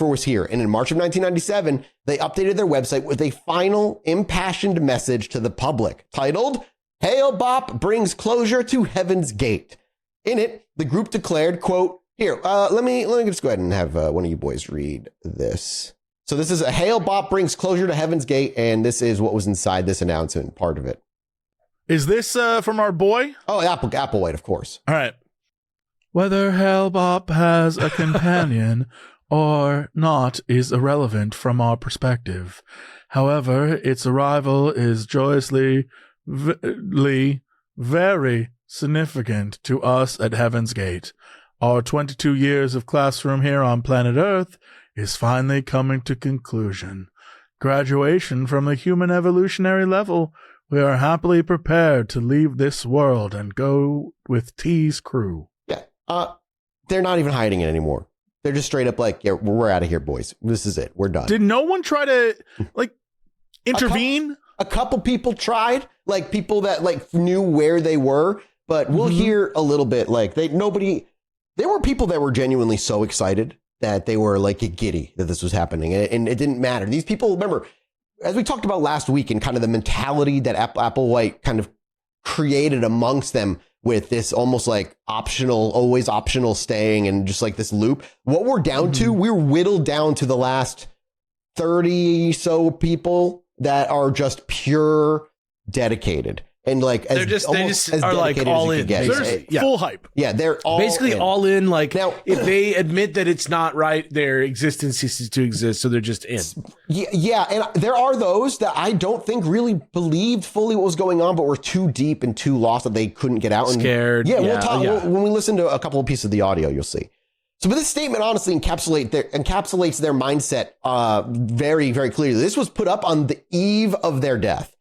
was here. And in March of 1997, they updated their website with a final impassioned message to the public titled, Hail-Bopp brings closure to Heaven's Gate. In it, the group declared, quote, here, let me just go ahead and have one of you boys read this. So this is a Hail-Bopp brings closure to Heaven's Gate, and this is what was inside this announcement, part of it. Is this from our boy? Oh, Applewhite, of course. All right. Whether Hail-Bopp has a companion or not is irrelevant from our perspective. However, its arrival is joyously, very, significant to us at Heaven's Gate. Our 22 years of classroom here on planet Earth is finally coming to conclusion. Graduation from the human evolutionary level, we are happily prepared to leave this world and go with T's crew. Yeah. They're not even hiding it anymore. They're just straight up like, yeah, we're out of here, boys. This is it. We're done. Did no one try to, like, intervene? A couple people tried, like people that like knew where they were, but we'll hear a little bit like there were people that were genuinely so excited that they were like giddy that this was happening. And it didn't matter. These people, remember, as we talked about last week and kind of the mentality that Applewhite kind of created amongst them with this almost like always optional staying and just like this loop. What we're down to, we're whittled down to the last 30 so people that are just pure dedicated. And like they just are like all in. Full hype. Yeah, they're all basically in. all in. Like now, if they admit that it's not right, their existence ceases to exist, so they're just in. Yeah, and there are those that I don't think really believed fully what was going on, but were too deep and too lost that they couldn't get out. And, scared. We'll talk when we listen to a couple of pieces of the audio. You'll see. So, but this statement honestly encapsulates their mindset very, very clearly. This was put up on the eve of their death.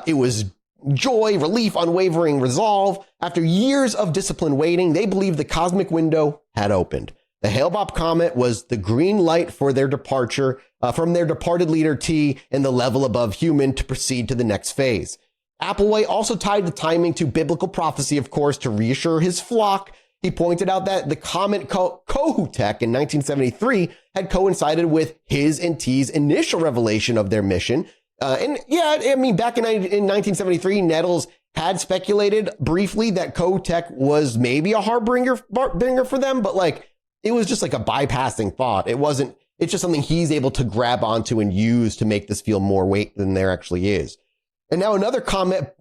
It was joy, relief, unwavering resolve. After years of disciplined waiting, they believed the cosmic window had opened. The Hail-Bopp comet was the green light for their departure from their departed leader T and the level above human to proceed to the next phase. Applewhite also tied the timing to biblical prophecy, of course, to reassure his flock. He pointed out that the comet Kohutek in 1973 had coincided with his and T's initial revelation of their mission. Back in 1973, Nettles had speculated briefly that Kohutek was maybe a harbinger for them, but like it was just like a bypassing thought. It's just something he's able to grab onto and use to make this feel more weight than there actually is. And now another comet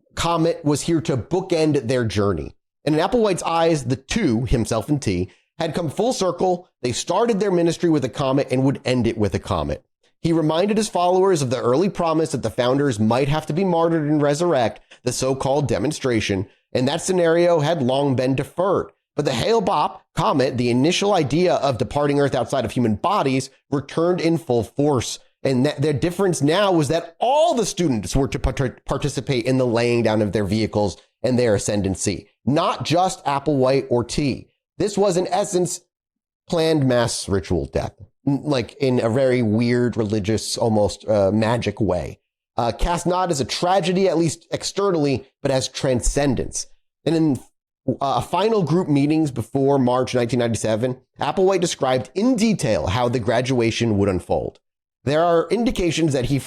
was here to bookend their journey. And in Applewhite's eyes, the two, himself and T, had come full circle. They started their ministry with a comet and would end it with a comet. He reminded his followers of the early promise that the founders might have to be martyred and resurrect, the so-called demonstration, and that scenario had long been deferred. But the Hail-Bopp comet, the initial idea of departing Earth outside of human bodies, returned in full force. And their difference now was that all the students were to participate in the laying down of their vehicles and their ascendancy, not just Applewhite or T. This was, in essence, planned mass ritual death, like in a very weird, religious, almost magic way. Cast not as a tragedy, at least externally, but as transcendence. And in final group meetings before March 1997, Applewhite described in detail how the graduation would unfold. There are indications that he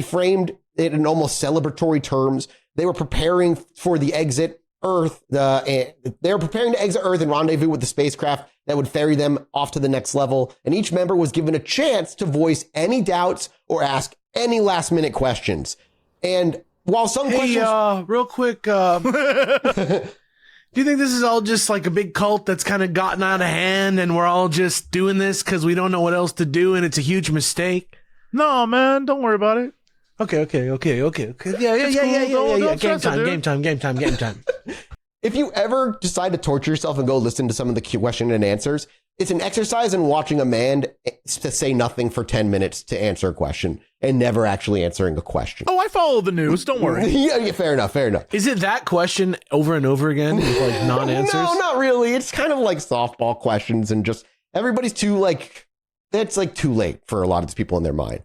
framed it in almost celebratory terms. They were preparing for the exit Earth. They were preparing to exit Earth and rendezvous with the spacecraft that would ferry them off to the next level. And each member was given a chance to voice any doubts or ask any last minute questions. And while some questions... real quick, do you think this is all just like a big cult that's kind of gotten out of hand and we're all just doing this because we don't know what else to do and it's a huge mistake? No, man, don't worry about it. Okay. Yeah. Game time. If you ever decide to torture yourself and go listen to some of the question and answers, it's an exercise in watching a man to say nothing for 10 minutes to answer a question and never actually answering a question. Oh, I follow the news. Don't worry. Yeah, fair enough. Is it that question over and over again with like non-answers? No, not really. It's kind of like softball questions and just everybody's too like, it's like too late for a lot of these people in their mind.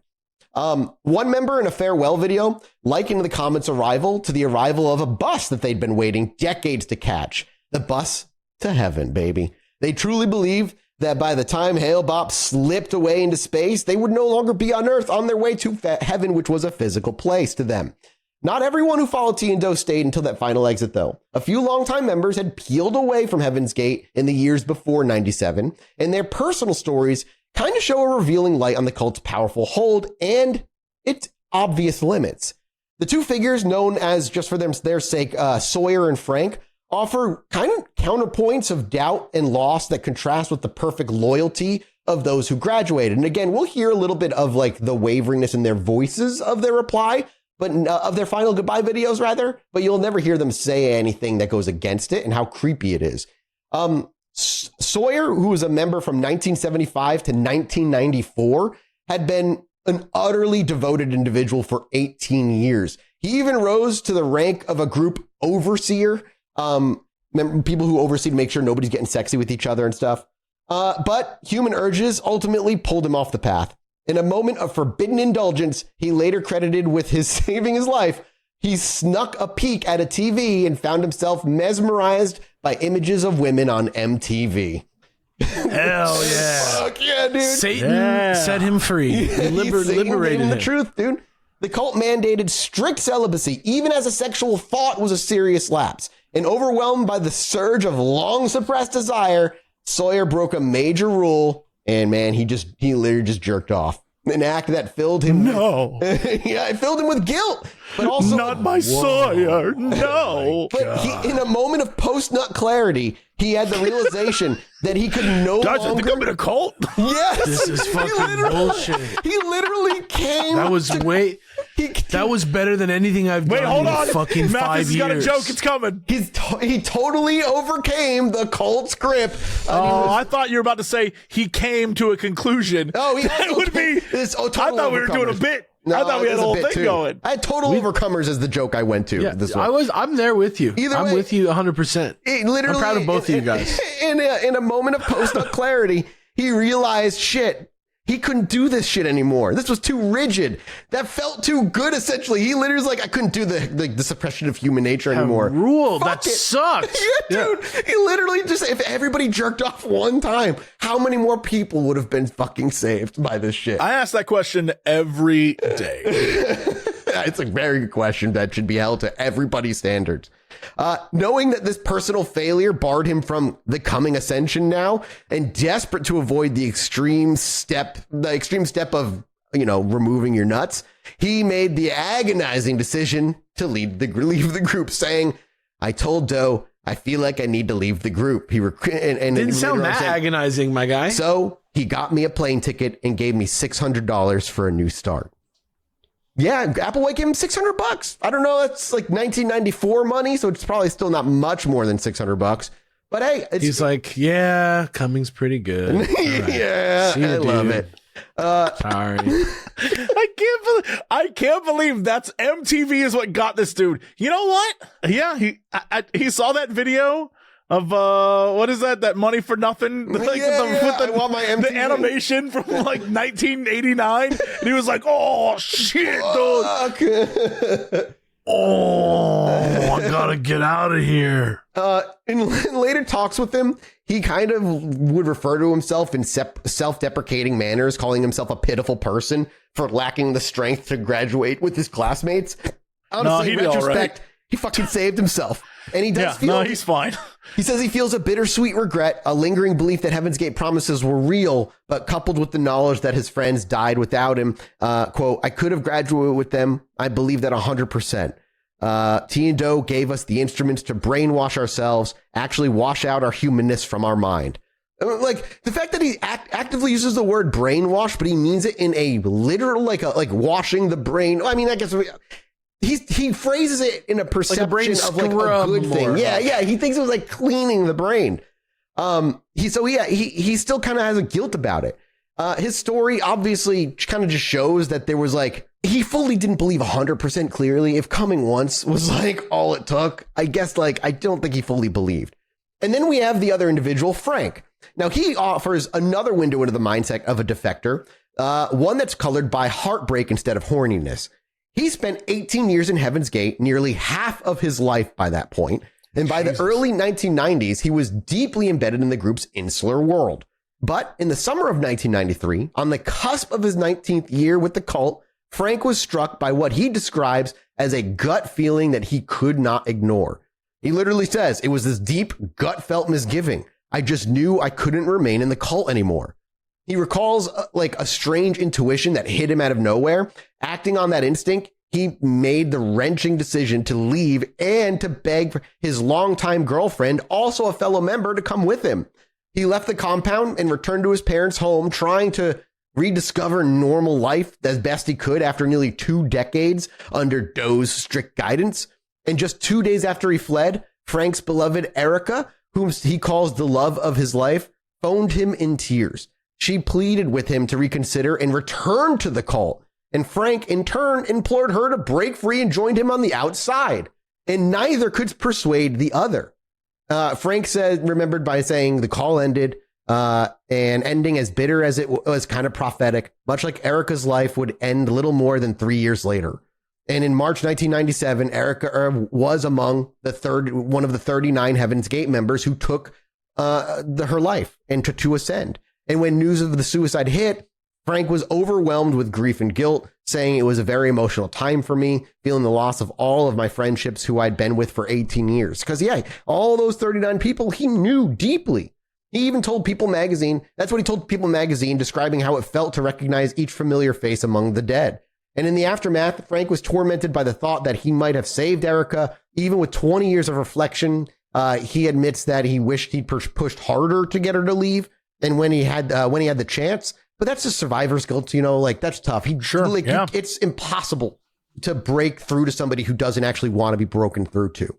One member in a farewell video likened the comet's arrival to the arrival of a bus that they'd been waiting decades to catch. The bus to heaven, baby. They truly believe that by the time Hail-Bopp slipped away into space, they would no longer be on Earth on their way to heaven, which was a physical place to them. Not everyone who followed T and Do stayed until that final exit, though. A few longtime members had peeled away from Heaven's Gate in the years before 97, and their personal stories kind of show a revealing light on the cult's powerful hold and its obvious limits. The two figures, known as, just for their sake, Sawyer and Frank, offer kind of counterpoints of doubt and loss that contrast with the perfect loyalty of those who graduated. And again, we'll hear a little bit of like the waveriness in their voices of their reply, but of their final goodbye videos, rather. But you'll never hear them say anything that goes against it and how creepy it is. Sawyer, who was a member from 1975 to 1994, had been an utterly devoted individual for 18 years. He even rose to the rank of a group overseer, people who oversee to make sure nobody's getting sexy with each other and stuff. But human urges ultimately pulled him off the path. In a moment of forbidden indulgence, he later credited with his saving his life. He snuck a peek at a TV and found himself mesmerized by images of women on MTV. Hell yeah. Fuck yeah, dude. Satan set him free. He liberated him. The truth, dude. The cult mandated strict celibacy, even as a sexual thought was a serious lapse. And overwhelmed by the surge of long suppressed desire, Sawyer broke a major rule, and man, he literally just jerked off. An act that filled him. No. Yeah, it filled him with guilt, but also not my Sawyer. No. But in a moment of post-nut clarity, he had the realization that he could no Guys, I longer. think I'm in a cult. Yes, This is fucking bullshit. He literally came. That was that was better than anything I've Wait, done hold in on. fucking Mathis 5 has years. got a joke. It's coming. He totally overcame the cult's grip. Oh, I thought you were about to say he came to a conclusion. Oh, he that also would be. total I thought we were doing a overcomers. bit. No, I thought we had there's a whole bit thing too. going. I had total overcomers as the joke I went to. Yeah, This one. I'm there with you. Either I'm way, with you 100%. Literally, I'm proud of both of you guys. In a moment of post-nut clarity, he realized, shit, he couldn't do this shit anymore. This was too rigid. That felt too good, essentially. He literally was like, I couldn't do the suppression of human nature anymore. Rule. Fuck That it. sucks. Yeah, dude. He literally just, if everybody jerked off one time, how many more people would have been fucking saved by this shit? I ask that question every day. It's a very good question that should be held to everybody's standards. Knowing that this personal failure barred him from the coming ascension now, and desperate to avoid the extreme step of, removing your nuts, he made the agonizing decision to leave the group, saying, I told Doe, I feel like I need to leave the group. Didn't sound that agonizing, my guy. So he got me a plane ticket and gave me $600 for a new start. Yeah, Applewhite gave him $600. I don't know. That's like 1994 money, so it's probably still not much more than $600. But hey, He's like, yeah, Cummings pretty good. All right. Yeah, See you, I love dude. it. Sorry. I can't believe that's MTV is what got this dude. You know what? Yeah, he saw that video of what is that money for nothing? Like I want my MTV. the animation from like 1989. And he was like, "Oh shit, dude! Oh, I gotta get out of here." In later talks with him, he kind of would refer to himself in self-deprecating manners, calling himself a pitiful person for lacking the strength to graduate with his classmates. Honestly, he'd in be all retrospect, right. He fucking saved himself. And he does feel... No, he's fine. He says he feels a bittersweet regret, a lingering belief that Heaven's Gate promises were real, but coupled with the knowledge that his friends died without him, quote, I could have graduated with them. I believe that 100%. T and Doe gave us the instruments to brainwash ourselves, actually wash out our humanness from our mind. Like the fact that he actively uses the word brainwash, but he means it in a literal, like washing the brain. I mean, I guess he phrases it in a perception of like a good thing. Yeah. He thinks it was like cleaning the brain. He still kind of has a guilt about it. His story obviously kind of just shows that there was like, he fully didn't believe 100% clearly. If coming once was like all it took, I guess like, I don't think he fully believed. And then we have the other individual, Frank. Now he offers another window into the mindset of a defector, one that's colored by heartbreak instead of horniness. He spent 18 years in Heaven's Gate, nearly half of his life by that point. And by the early 1990s, he was deeply embedded in the group's insular world. But in the summer of 1993, on the cusp of his 19th year with the cult, Frank was struck by what he describes as a gut feeling that he could not ignore. He literally says, it was this deep gut felt misgiving. I just knew I couldn't remain in the cult anymore. He recalls like a strange intuition that hit him out of nowhere. Acting on that instinct, he made the wrenching decision to leave and to beg for his longtime girlfriend, also a fellow member, to come with him. He left the compound and returned to his parents' home, trying to rediscover normal life as best he could after nearly 2 decades under Doe's strict guidance. And just 2 days after he fled, Frank's beloved Erica, whom he calls the love of his life, phoned him in tears. She pleaded with him to reconsider and return to the cult. And Frank, in turn, implored her to break free and joined him on the outside. And neither could persuade the other. Frank remembered by saying the call ended, and ending as bitter as it was kind of prophetic, much like Erica's life would end little more than 3 years later. And in March 1997, Erica was among one of the 39 Heaven's Gate members who took her life and to ascend. And when news of the suicide hit, Frank was overwhelmed with grief and guilt, saying it was a very emotional time for me, feeling the loss of all of my friendships who I'd been with for 18 years. Because, yeah, all those 39 people he knew deeply. He even told People magazine, that's what he told People magazine, describing how it felt to recognize each familiar face among the dead. And in the aftermath, Frank was tormented by the thought that he might have saved Erica. Even with 20 years of reflection, he admits that he wished he'd pushed harder to get her to leave. And when he had the chance, but that's just survivor's guilt, that's tough. It's impossible to break through to somebody who doesn't actually want to be broken through to.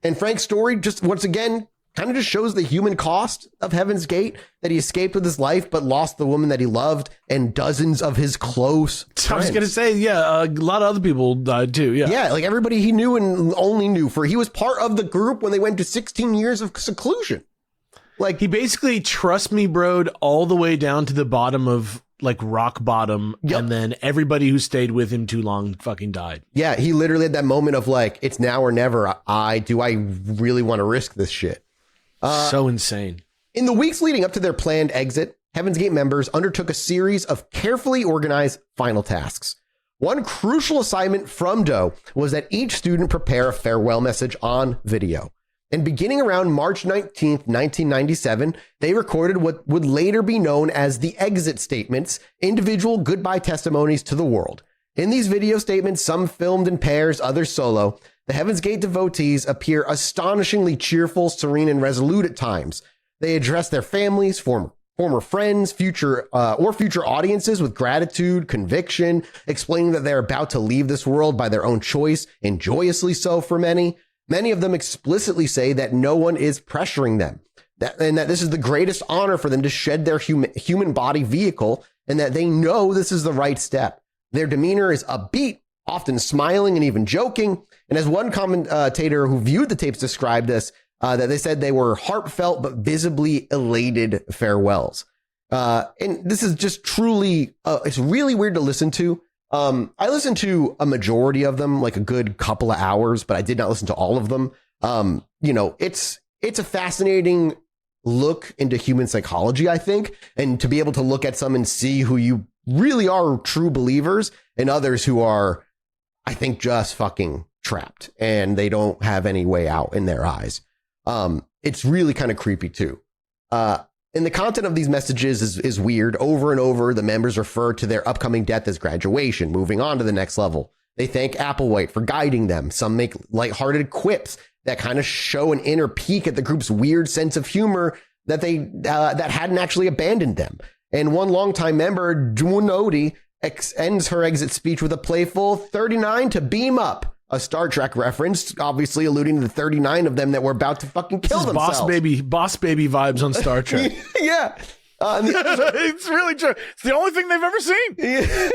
And Frank's story just once again kind of just shows the human cost of Heaven's Gate, that he escaped with his life, but lost the woman that he loved and dozens of his close friends. I was going to say, a lot of other people died too. Yeah. Yeah. Like everybody he knew and only knew he was part of the group when they went to 16 years of seclusion. Like he basically, trust me, broed all the way down to the bottom of rock bottom. Yep. And then everybody who stayed with him too long fucking died. Yeah. He literally had that moment of it's now or never. Do I really want to risk this shit? So insane. In the weeks leading up to their planned exit, Heaven's Gate members undertook a series of carefully organized final tasks. One crucial assignment from Doe was that each student prepare a farewell message on video. And beginning around March 19th, 1997, they recorded what would later be known as the exit statements, individual goodbye testimonies to the world. In these video statements, some filmed in pairs, others solo, the Heaven's Gate devotees appear astonishingly cheerful, serene, and resolute at times. They address their families, former friends, future audiences with gratitude, conviction, explaining that they're about to leave this world by their own choice, and joyously so for many. Many of them explicitly say that no one is pressuring them, and that this is the greatest honor for them to shed their human body vehicle, and that they know this is the right step. Their demeanor is upbeat, often smiling and even joking. And as one commentator who viewed the tapes described this, that they said they were heartfelt but visibly elated farewells. And this is just truly, it's really weird to listen to. I listened to a majority of them, a good couple of hours, but I did not listen to all of them. It's a fascinating look into human psychology, I think, and to be able to look at some and see who you really are true believers and others who are, I think, just fucking trapped and they don't have any way out in their eyes. It's really kind of creepy too. And the content of these messages is weird. Over and over, the members refer to their upcoming death as graduation, moving on to the next level. They thank Applewhite for guiding them. Some make lighthearted quips that kind of show an inner peek at the group's weird sense of humor that that hadn't actually abandoned them. And one longtime member, Chilluminati, ends her exit speech with a playful 39 to beam up. A Star Trek reference, obviously alluding to the 39 of them that were about to fucking kill themselves. Boss baby vibes on Star Trek. Yeah. It's really true. It's the only thing they've ever seen. Yeah.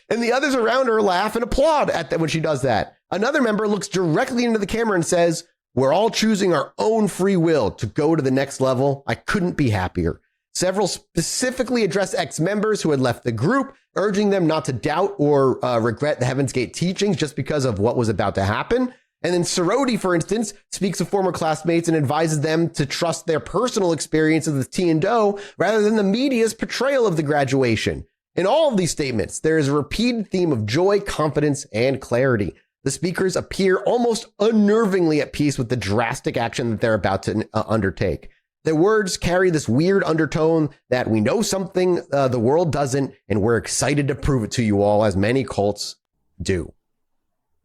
And the others around her laugh and applaud when she does that. Another member looks directly into the camera and says, "We're all choosing our own free will to go to the next level. I couldn't be happier." Several specifically addressed ex-members who had left the group, urging them not to doubt or regret the Heaven's Gate teachings just because of what was about to happen. And then Sorority, for instance, speaks of former classmates and advises them to trust their personal experiences with T and Doe rather than the media's portrayal of the graduation. In all of these statements, there is a repeated theme of joy, confidence, and clarity. The speakers appear almost unnervingly at peace with the drastic action that they're about to undertake. Their words carry this weird undertone that we know something the world doesn't, and we're excited to prove it to you all, as many cults do.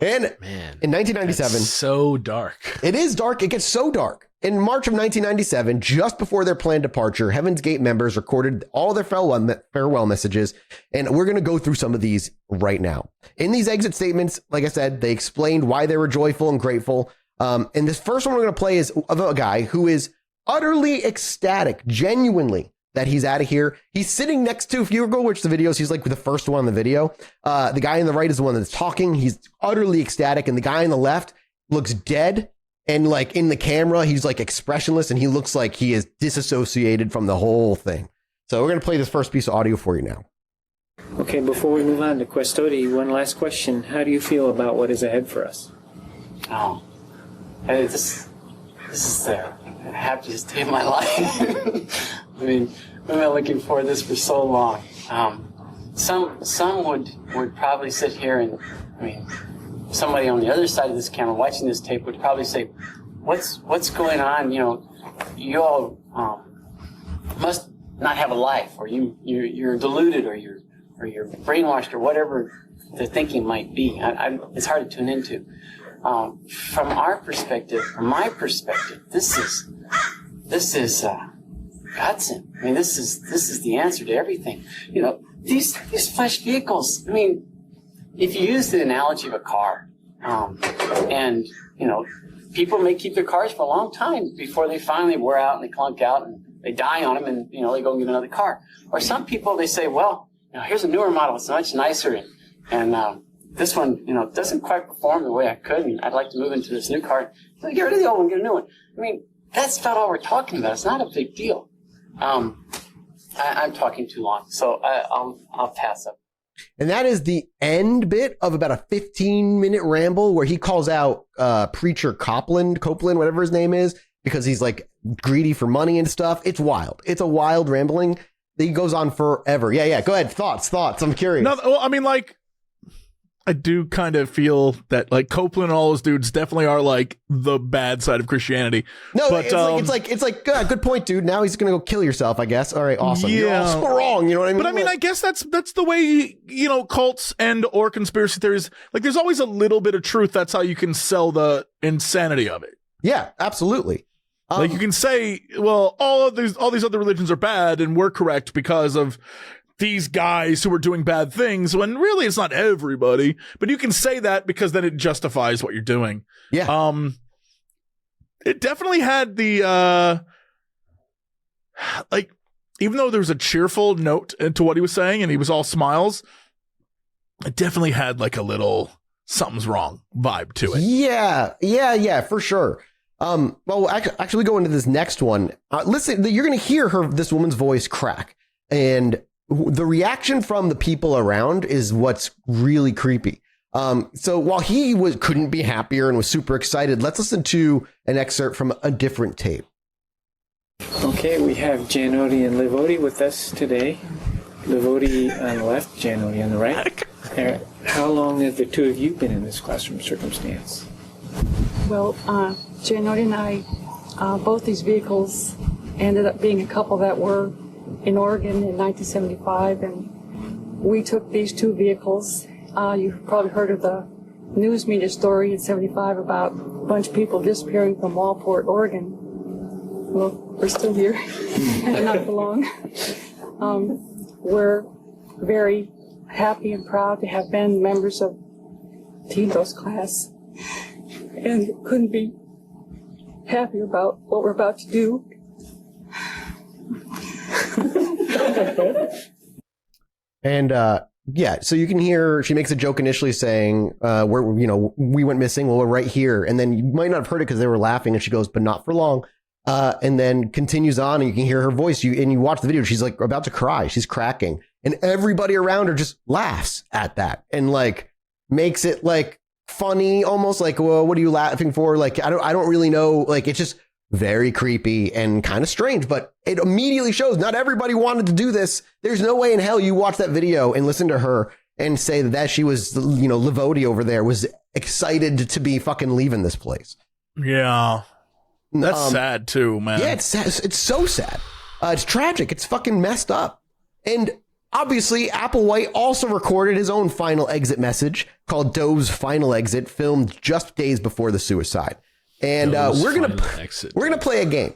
And Man, in 1997, so dark. it is dark. It gets so dark. In March of 1997, just before their planned departure, Heaven's Gate members recorded all their farewell messages, and we're going to go through some of these right now. In these exit statements, like I said, they explained why they were joyful and grateful. And this first one we're going to play is of a guy who is utterly ecstatic, genuinely, that he's out of here. He's sitting next to, if you go watch the videos, he's like the first one on the video. The guy on the right is the one that's talking. He's utterly ecstatic, and the guy on the left looks dead. And like in the camera, he's like expressionless, and he looks like he is disassociated from the whole thing. So we're going to play this first piece of audio for you now. Okay, before we move on to Questodi, one last question. How do you feel about what is ahead for us? Oh, hey, this is the happiest day of my life. I mean, I've been looking forward to this for so long. Some would probably sit here and, I mean, somebody on the other side of this camera watching this tape would probably say, what's going on? You know, you all must not have a life, or you're deluded, or you're brainwashed, or whatever the thinking might be. It's hard to tune into. From our perspective, from my perspective, this is godsend. I mean, this is the answer to everything. You know, these flesh vehicles. I mean, if you use the analogy of a car, and, you know, people may keep their cars for a long time before they finally wear out and they clunk out and they die on them, and, you know, they go and get another car. Or some people, they say, well, you know, here's a newer model. It's much nicer. And this one, you know, doesn't quite perform the way I could, and I'd like to move into this new car. So get rid of the old one, get a new one. I mean, that's about all we're talking about. It's not a big deal. I'm talking too long, so I'll pass up. And that is the end bit of about a 15-minute ramble where he calls out preacher Copeland, whatever his name is, because he's like greedy for money and stuff. It's wild. It's a wild rambling. He goes on forever. Yeah. Go ahead. Thoughts. I'm curious. No, well, I mean, like, I do kind of feel that like Copeland and all those dudes definitely are like the bad side of Christianity. No, but it's like good point, dude. Now he's gonna go kill yourself, I guess. All right, awesome. Yeah. You're all so wrong. You know what I mean? But I mean, I guess that's the way, you know, cults and or conspiracy theories. Like, there's always a little bit of truth. That's how you can sell the insanity of it. Yeah, absolutely. Like, you can say, well, all these other religions are bad, and we're correct because of these guys who are doing bad things, when really it's not everybody. But you can say that because then it justifies what you're doing. Yeah. It definitely had the like, even though there was a cheerful note to what he was saying and he was all smiles, it definitely had like a little something's wrong vibe to it. Yeah, for sure. Well, actually go into this next one. Listen, you're going to hear this woman's voice crack, and the reaction from the people around is what's really creepy. So while he couldn't be happier and was super excited, let's listen to an excerpt from a different tape. Okay, we have Janoti and Livodi with us today. Livodi on the left, Janoti on the right. How long have the two of you been in this classroom circumstance? Well, Janoti and I, both these vehicles ended up being a couple that were in Oregon in 1975, and we took these two vehicles. You've probably heard of the news media story in 75 about a bunch of people disappearing from Walport, Oregon. Well, we're still here, and not for long. We're very happy and proud to have been members of Tito's class, and couldn't be happier about what we're about to do. And yeah, so you can hear she makes a joke initially saying, we went missing. Well, we're right here. And then you might not have heard it because they were laughing, and she goes, but not for long. And then continues on, and you can hear her voice. You watch the video. She's like about to cry. She's cracking, and everybody around her just laughs at that and like makes it like funny, almost like, well, what are you laughing for? Like, I don't really know. Like, it's just very creepy and kind of strange, but it immediately shows not everybody wanted to do this. There's no way in hell you watch that video and listen to her and say that she was, Livodi over there was excited to be fucking leaving this place. Yeah. That's sad too, man. Yeah, it's sad. It's so sad. It's tragic. It's fucking messed up. And Obviously, Applewhite also recorded his own final exit message called Doe's Final Exit, filmed just days before the suicide. And we're gonna play a game.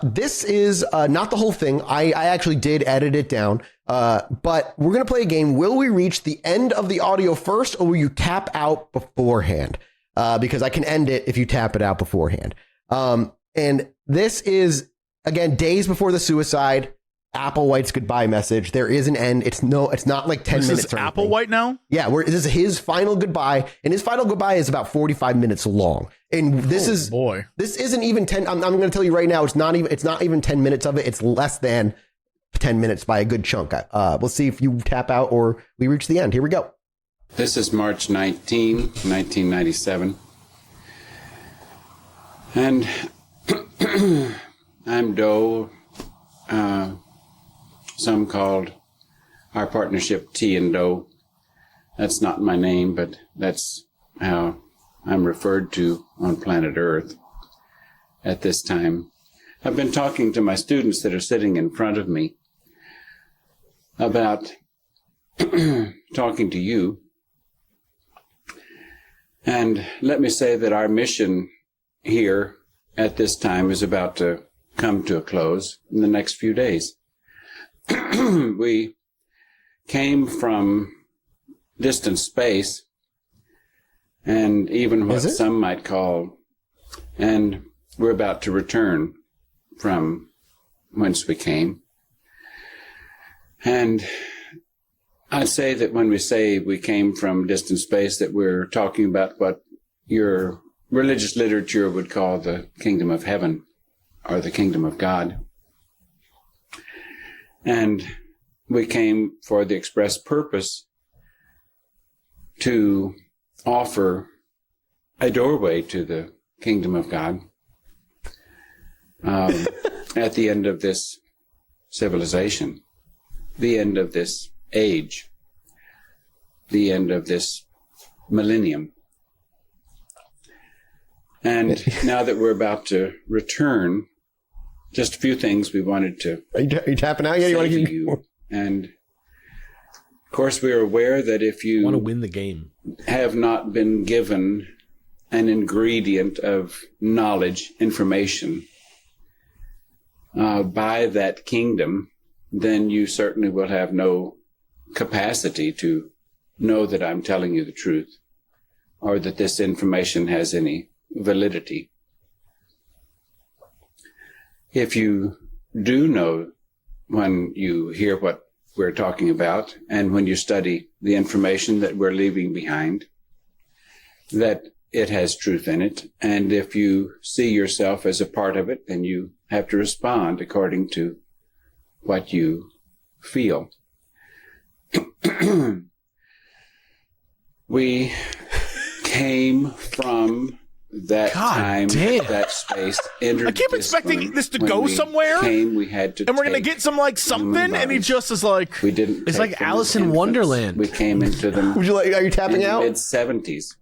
This is not the whole thing. I actually did edit it down. But we're gonna play a game. Will we reach the end of the audio first, or will you tap out beforehand? Because I can end it if you tap it out beforehand. And this is again days before the suicide. Applewhite's goodbye message. There is an end. It's not like 10 minutes. This is Applewhite now? Yeah, this is his final goodbye, and his final goodbye is about 45 minutes long. And this this isn't even 10. I'm going to tell you right now, it's not even 10 minutes of it. It's less than 10 minutes by a good chunk. We'll see if you tap out or we reach the end. Here we go. This is March 19, 1997. And I'm Doe. Some called our partnership T and Doe. That's not my name, but that's how I'm referred to on planet Earth at this time. I've been talking to my students that are sitting in front of me about talking to you. And let me say that our mission here at this time is about to come to a close in the next few days. We came from distant space, and even what some might call, and we're about to return from whence we came. And I'd say that when we say we came from distant space, that we're talking about what your religious literature would call the kingdom of heaven or the kingdom of God. And we came for the express purpose to offer a doorway to the kingdom of God at the end of this civilization, the end of this age, the end of this millennium. And now that we're about to return, just a few things we wanted to Are you tapping out? Yeah, you want to you. And of course, we are aware that if you want to win the game, have not been given an ingredient of knowledge, information by that kingdom, then you certainly will have no capacity to know that I'm telling you the truth or that this information has any validity. If you do know, when you hear what we're talking about and when you study the information that we're leaving behind, that it has truth in it, and if you see yourself as a part of it, then you have to respond according to what you feel. We came from that time, that space. I keep expecting this to go somewhere, we had to and we're gonna get some like something, and he just is like, we didn't. It's like Alice in Wonderland. We came into them. Would you like? Are you tapping out? Mid-70s.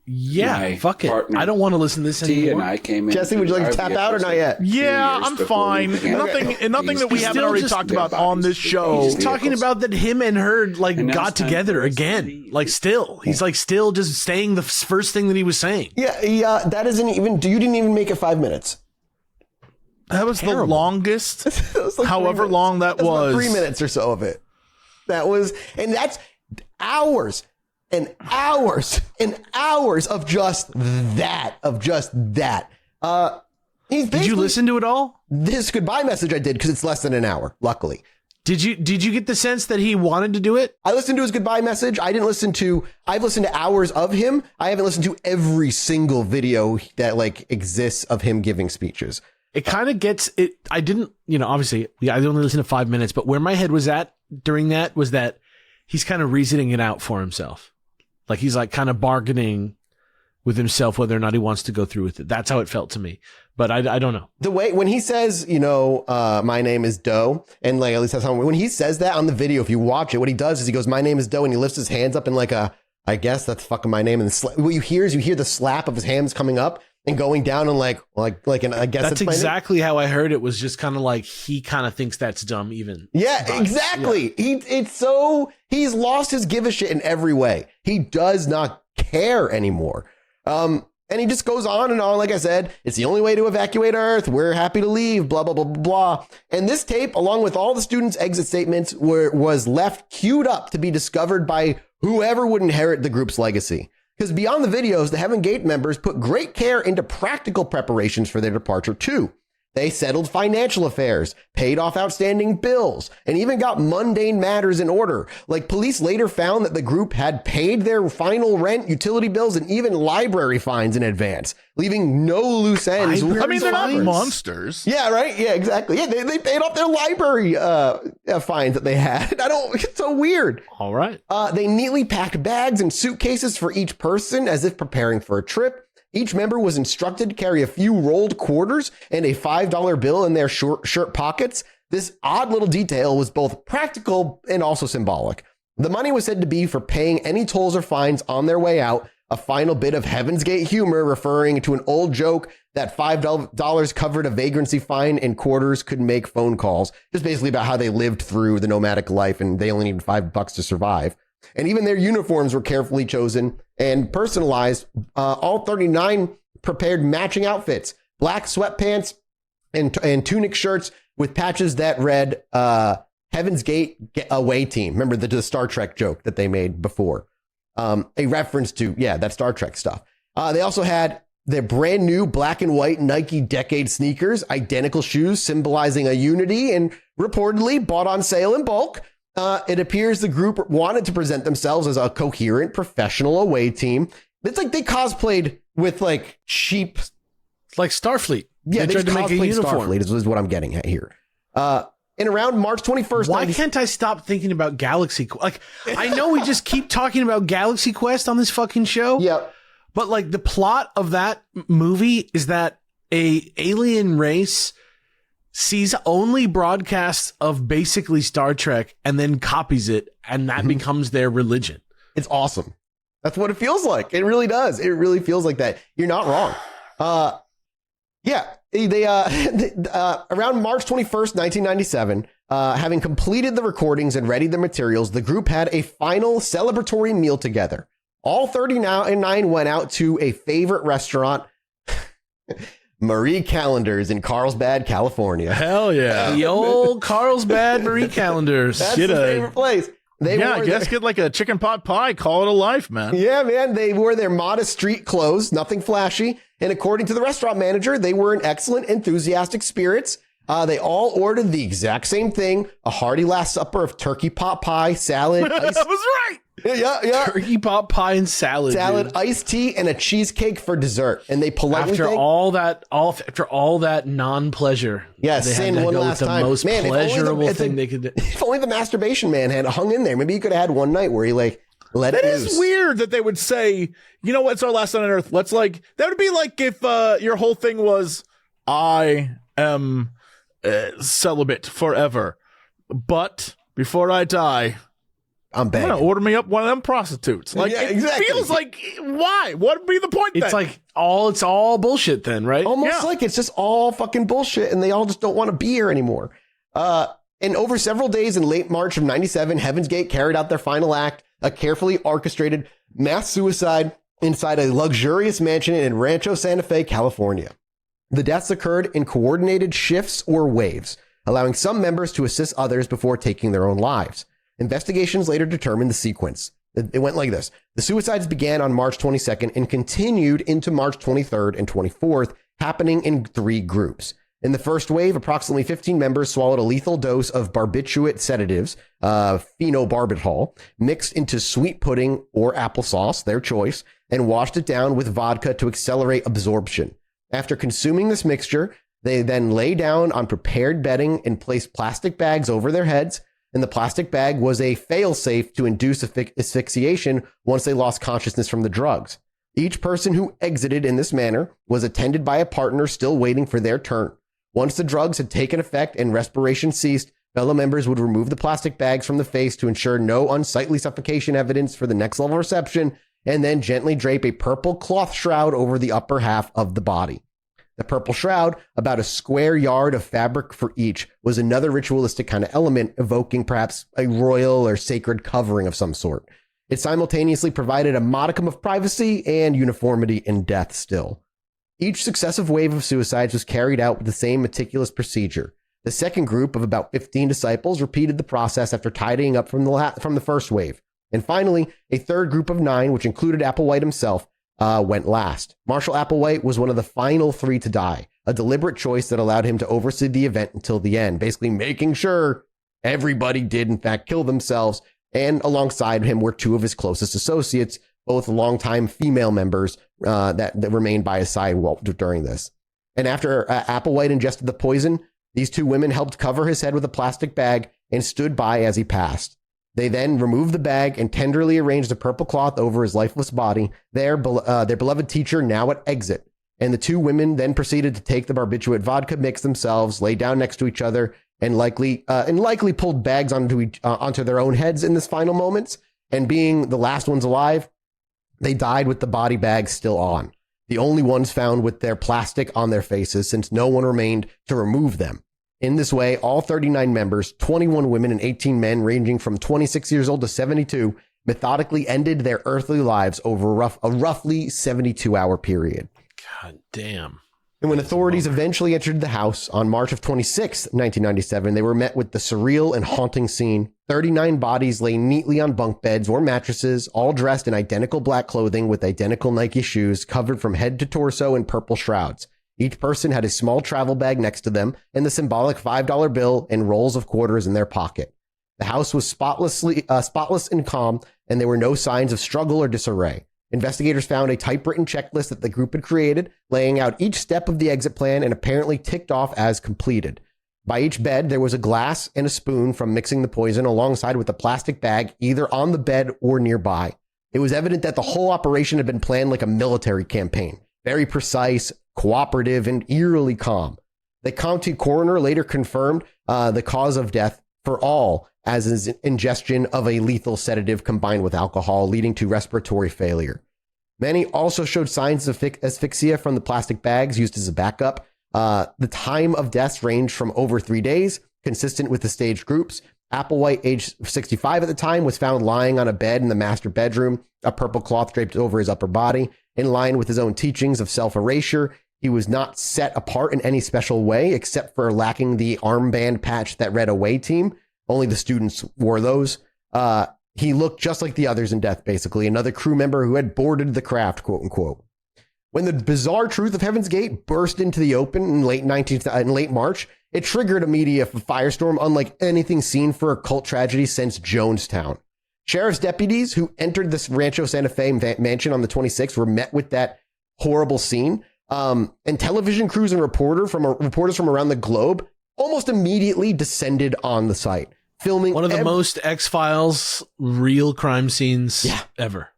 Yeah, My fuck it. partner, I don't want to listen to this T anymore. and I came in. Jesse, would you like to tap out or not yet? yeah, I'm fine. Nothing that we haven't already talked about on this show. He's talking about that him and her like got together again. Like still, he's like still just saying the first thing that he was saying. Yeah. That isn't even. You didn't even make it 5 minutes. That was the longest, Was like however long that was. About 3 minutes or so of it. That was, and that's hours and hours and hours of just that. Did you listen to it all? This goodbye message I did because it's less than an hour, luckily. Did you get the sense that he wanted to do it? I listened to his goodbye message. I've listened to hours of him. I haven't listened to every single video that like exists of him giving speeches. It kind of gets it. I didn't, obviously I only listened to 5 minutes, but where my head was at during that was that he's kind of reasoning it out for himself. Like he's like kind of bargaining with himself whether or not he wants to go through with it. That's how it felt to me. But I don't know. The way when he says, my name is Doe, and like at least that's how when he says that on the video, if you watch it, what he does is he goes, my name is Doe, and he lifts his hands up in like I guess that's fucking my name. And what you hear is the slap of his hands coming up. and going down and like, and I guess That's it's my name. exactly how I heard it. Was just kind of like he kind of thinks that's dumb. Even Yeah, exactly. Yeah. He's lost his give a shit in every way. He does not care anymore. And he just goes on and on. Like I said, it's the only way to evacuate Earth. We're happy to leave, blah, blah, blah, blah, blah. And this tape, along with all the students' exit statements, was left queued up to be discovered by whoever would inherit the group's legacy. Because beyond the videos, the Heaven Gate members put great care into practical preparations for their departure too. They settled financial affairs, paid off outstanding bills, and even got mundane matters in order. Like, police later found that the group had paid their final rent, utility bills, and even library fines in advance, leaving no loose ends. I mean, they're not Fines. monsters. Yeah, right? Yeah, exactly. Yeah, they paid off their library fines that they had. It's so weird. all right. They neatly packed bags and suitcases for each person as if preparing for a trip. Each member was instructed to carry a few rolled quarters and a $5 bill in their shirt pockets. This odd little detail was both practical and also symbolic. The money was said to be for paying any tolls or fines on their way out, a final bit of Heaven's Gate humor referring to an old joke that $5 covered a vagrancy fine and quarters could make phone calls, just basically about how they lived through the nomadic life and they only needed $5 to survive. And even their uniforms were carefully chosen and personalized. All 39 prepared matching outfits, black sweatpants and tunic shirts with patches that read Heaven's Gate Away Team. Remember the Star Trek joke that they made before? A reference to, that Star Trek stuff. They also had their brand new black and white Nike Decade sneakers, identical shoes symbolizing a unity, and reportedly bought on sale in bulk. It appears the group wanted to present themselves as a coherent professional away team. It's like they cosplayed with like cheap, Like Starfleet. they tried to make a uniform. Starfleet is what I'm getting at here. And around March 21st, Why can't I stop thinking about Galaxy Quest? Like, I know we just keep talking about Galaxy Quest on this fucking show. Yeah. But like the plot of that movie is that a alien race sees only broadcasts of basically Star Trek and then copies it, and that becomes their religion. It's awesome. That's what it feels like. It really does. It really feels like that. You're not wrong. They around March 21st, 1997, having completed the recordings and readied the materials, the group had a final celebratory meal together. All 39 went out to a favorite restaurant, Marie Callender's in Carlsbad, California. Hell yeah. The old Carlsbad Marie Callender's. That's Get the a- favorite place. They Yeah, wore I guess their- get like a chicken pot pie, call it a life, man. Yeah, man. They wore their modest street clothes, nothing flashy. And according to the restaurant manager, they were in excellent, enthusiastic spirits. They all ordered the exact same thing, a hearty last supper of turkey pot pie, salad, That was right. Turkey pot pie and salad. salad, dude. iced tea, and a cheesecake for dessert. And they politely After thanked- after all that non-pleasure, Yeah, they sin had to one go last with the time. most Man, if only the- pleasurable it's thing a- they could do. if only the masturbation man had hung in there. Maybe he could have had one night where he like let That it is loose. weird that they would say, you know what's our last night on Earth? Let's like, that would be like if your whole thing was, I am celibate forever. But before I die, I'm I'm begging. going to order me up one of them prostitutes. Like, Yeah, it exactly. feels like, why? What would be the point It's then? like it's all bullshit then, right? Almost Yeah. like it's just all fucking bullshit and they all just don't want to be here anymore. And over several days in late March of 97, Heaven's Gate carried out their final act, a carefully orchestrated mass suicide inside a luxurious mansion in Rancho Santa Fe, California. The deaths occurred in coordinated shifts or waves, allowing some members to assist others before taking their own lives. Investigations later determined the sequence. It went like this. The suicides began on March 22nd and continued into March 23rd and 24th, happening in 3 groups. In the first wave, approximately 15 members swallowed a lethal dose of barbiturate sedatives, phenobarbital, mixed into sweet pudding or applesauce, their choice, and washed it down with vodka to accelerate absorption. After consuming this mixture, they then lay down on prepared bedding and placed plastic bags over their heads. And the plastic bag was a fail-safe to induce asphyxiation once they lost consciousness from the drugs. Each person who exited in this manner was attended by a partner still waiting for their turn. Once the drugs had taken effect and respiration ceased, fellow members would remove the plastic bags from the face to ensure no unsightly suffocation evidence for the next level reception, and then gently drape a purple cloth shroud over the upper half of the body. The purple shroud, about a square yard of fabric for each, was another ritualistic kind of element, evoking perhaps a royal or sacred covering of some sort. It simultaneously provided a modicum of privacy and uniformity in death still. Each successive wave of suicides was carried out with the same meticulous procedure. The second group of about 15 disciples repeated the process after tidying up from the first wave. And finally, a third group of 9, which included Applewhite himself, went last. Marshall Applewhite was one of the final 3 to die, a deliberate choice that allowed him to oversee the event until the end, basically making sure everybody did in fact kill themselves. And alongside him were 2 of his closest associates, both longtime female members that remained by his side during this. And after Applewhite ingested the poison, these 2 women helped cover his head with a plastic bag and stood by as he passed. They then removed the bag and tenderly arranged a purple cloth over his lifeless body, their beloved teacher now at exit. And the 2 women then proceeded to take the barbiturate vodka mix themselves, lay down next to each other, and likely pulled bags onto their own heads in this final moments. And being the last ones alive, they died with the body bags still on. The only ones found with their plastic on their faces, since no one remained to remove them. In this way, all 39 members, 21 women and 18 men ranging from 26 years old to 72, methodically ended their earthly lives over a roughly 72-hour period. God damn. And when authorities eventually entered the house on March of 26, 1997, they were met with the surreal and haunting scene. 39 bodies lay neatly on bunk beds or mattresses, all dressed in identical black clothing with identical Nike shoes, covered from head to torso in purple shrouds. Each person had a small travel bag next to them and the symbolic $5 bill and rolls of quarters in their pocket. The house was spotless and calm, and there were no signs of struggle or disarray. Investigators found a typewritten checklist that the group had created, laying out each step of the exit plan and apparently ticked off as completed. By each bed, there was a glass and a spoon from mixing the poison alongside with a plastic bag either on the bed or nearby. It was evident that the whole operation had been planned like a military campaign, very precise, cooperative, and eerily calm. The county coroner later confirmed the cause of death for all as an ingestion of a lethal sedative combined with alcohol, leading to respiratory failure. Many also showed signs of asphyxia from the plastic bags used as a backup. The time of deaths ranged from over 3 days, consistent with the staged groups. Applewhite, age 65 at the time, was found lying on a bed in the master bedroom, a purple cloth draped over his upper body. In line with his own teachings of self-erasure, he was not set apart in any special way, except for lacking the armband patch that read away team. Only the students wore those. He looked just like the others in death, basically, another crew member who had boarded the craft, quote unquote. When the bizarre truth of Heaven's Gate burst into the open in late March, it triggered a media firestorm unlike anything seen for a cult tragedy since Jonestown. Sheriff's deputies who entered this Rancho Santa Fe mansion on the 26th were met with that horrible scene. And television crews and reporters from around the globe almost immediately descended on the site, filming one of the most X-Files real crime scenes ever.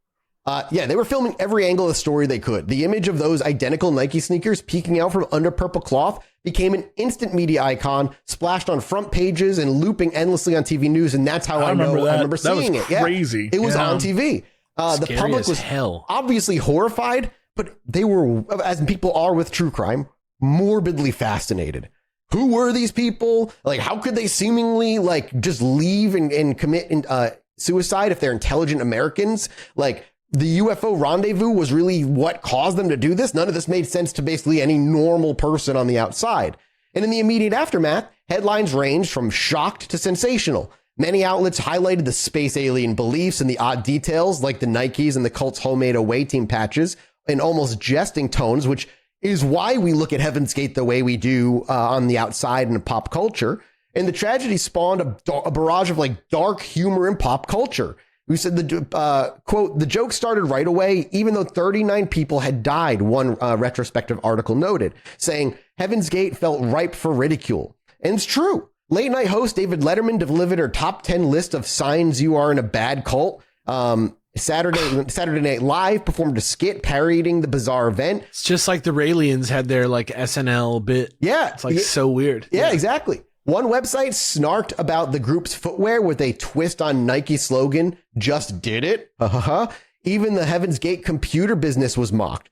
They were filming every angle of the story they could. The image of those identical Nike sneakers peeking out from under purple cloth became an instant media icon, splashed on front pages and looping endlessly on TV news. And that's how I remember seeing it. Crazy. It was on TV. The public was obviously horrified, but they were, as people are with true crime, morbidly fascinated. Who were these people? Like, how could they seemingly just leave and commit suicide if they're intelligent Americans? Like, the UFO rendezvous was really what caused them to do this. None of this made sense to basically any normal person on the outside. And in the immediate aftermath, headlines ranged from shocked to sensational. Many outlets highlighted the space alien beliefs and the odd details, like the Nikes and the cult's homemade away team patches, in almost jesting tones, which is why we look at Heaven's Gate the way we do on the outside in pop culture. And the tragedy spawned a barrage of dark humor in pop culture. We said quote, the joke started right away, even though 39 people had died, one retrospective article noted, saying Heaven's Gate felt ripe for ridicule. And it's true. Late night host David Letterman delivered her top 10 list of signs you are in a bad cult. Saturday Night Live performed a skit parodying the bizarre event. It's just like the Raelians had their SNL bit. Yeah. It's so weird. Yeah, exactly. One website snarked about the group's footwear with a twist on Nike slogan, "Just did it." Even the Heaven's Gate computer business was mocked.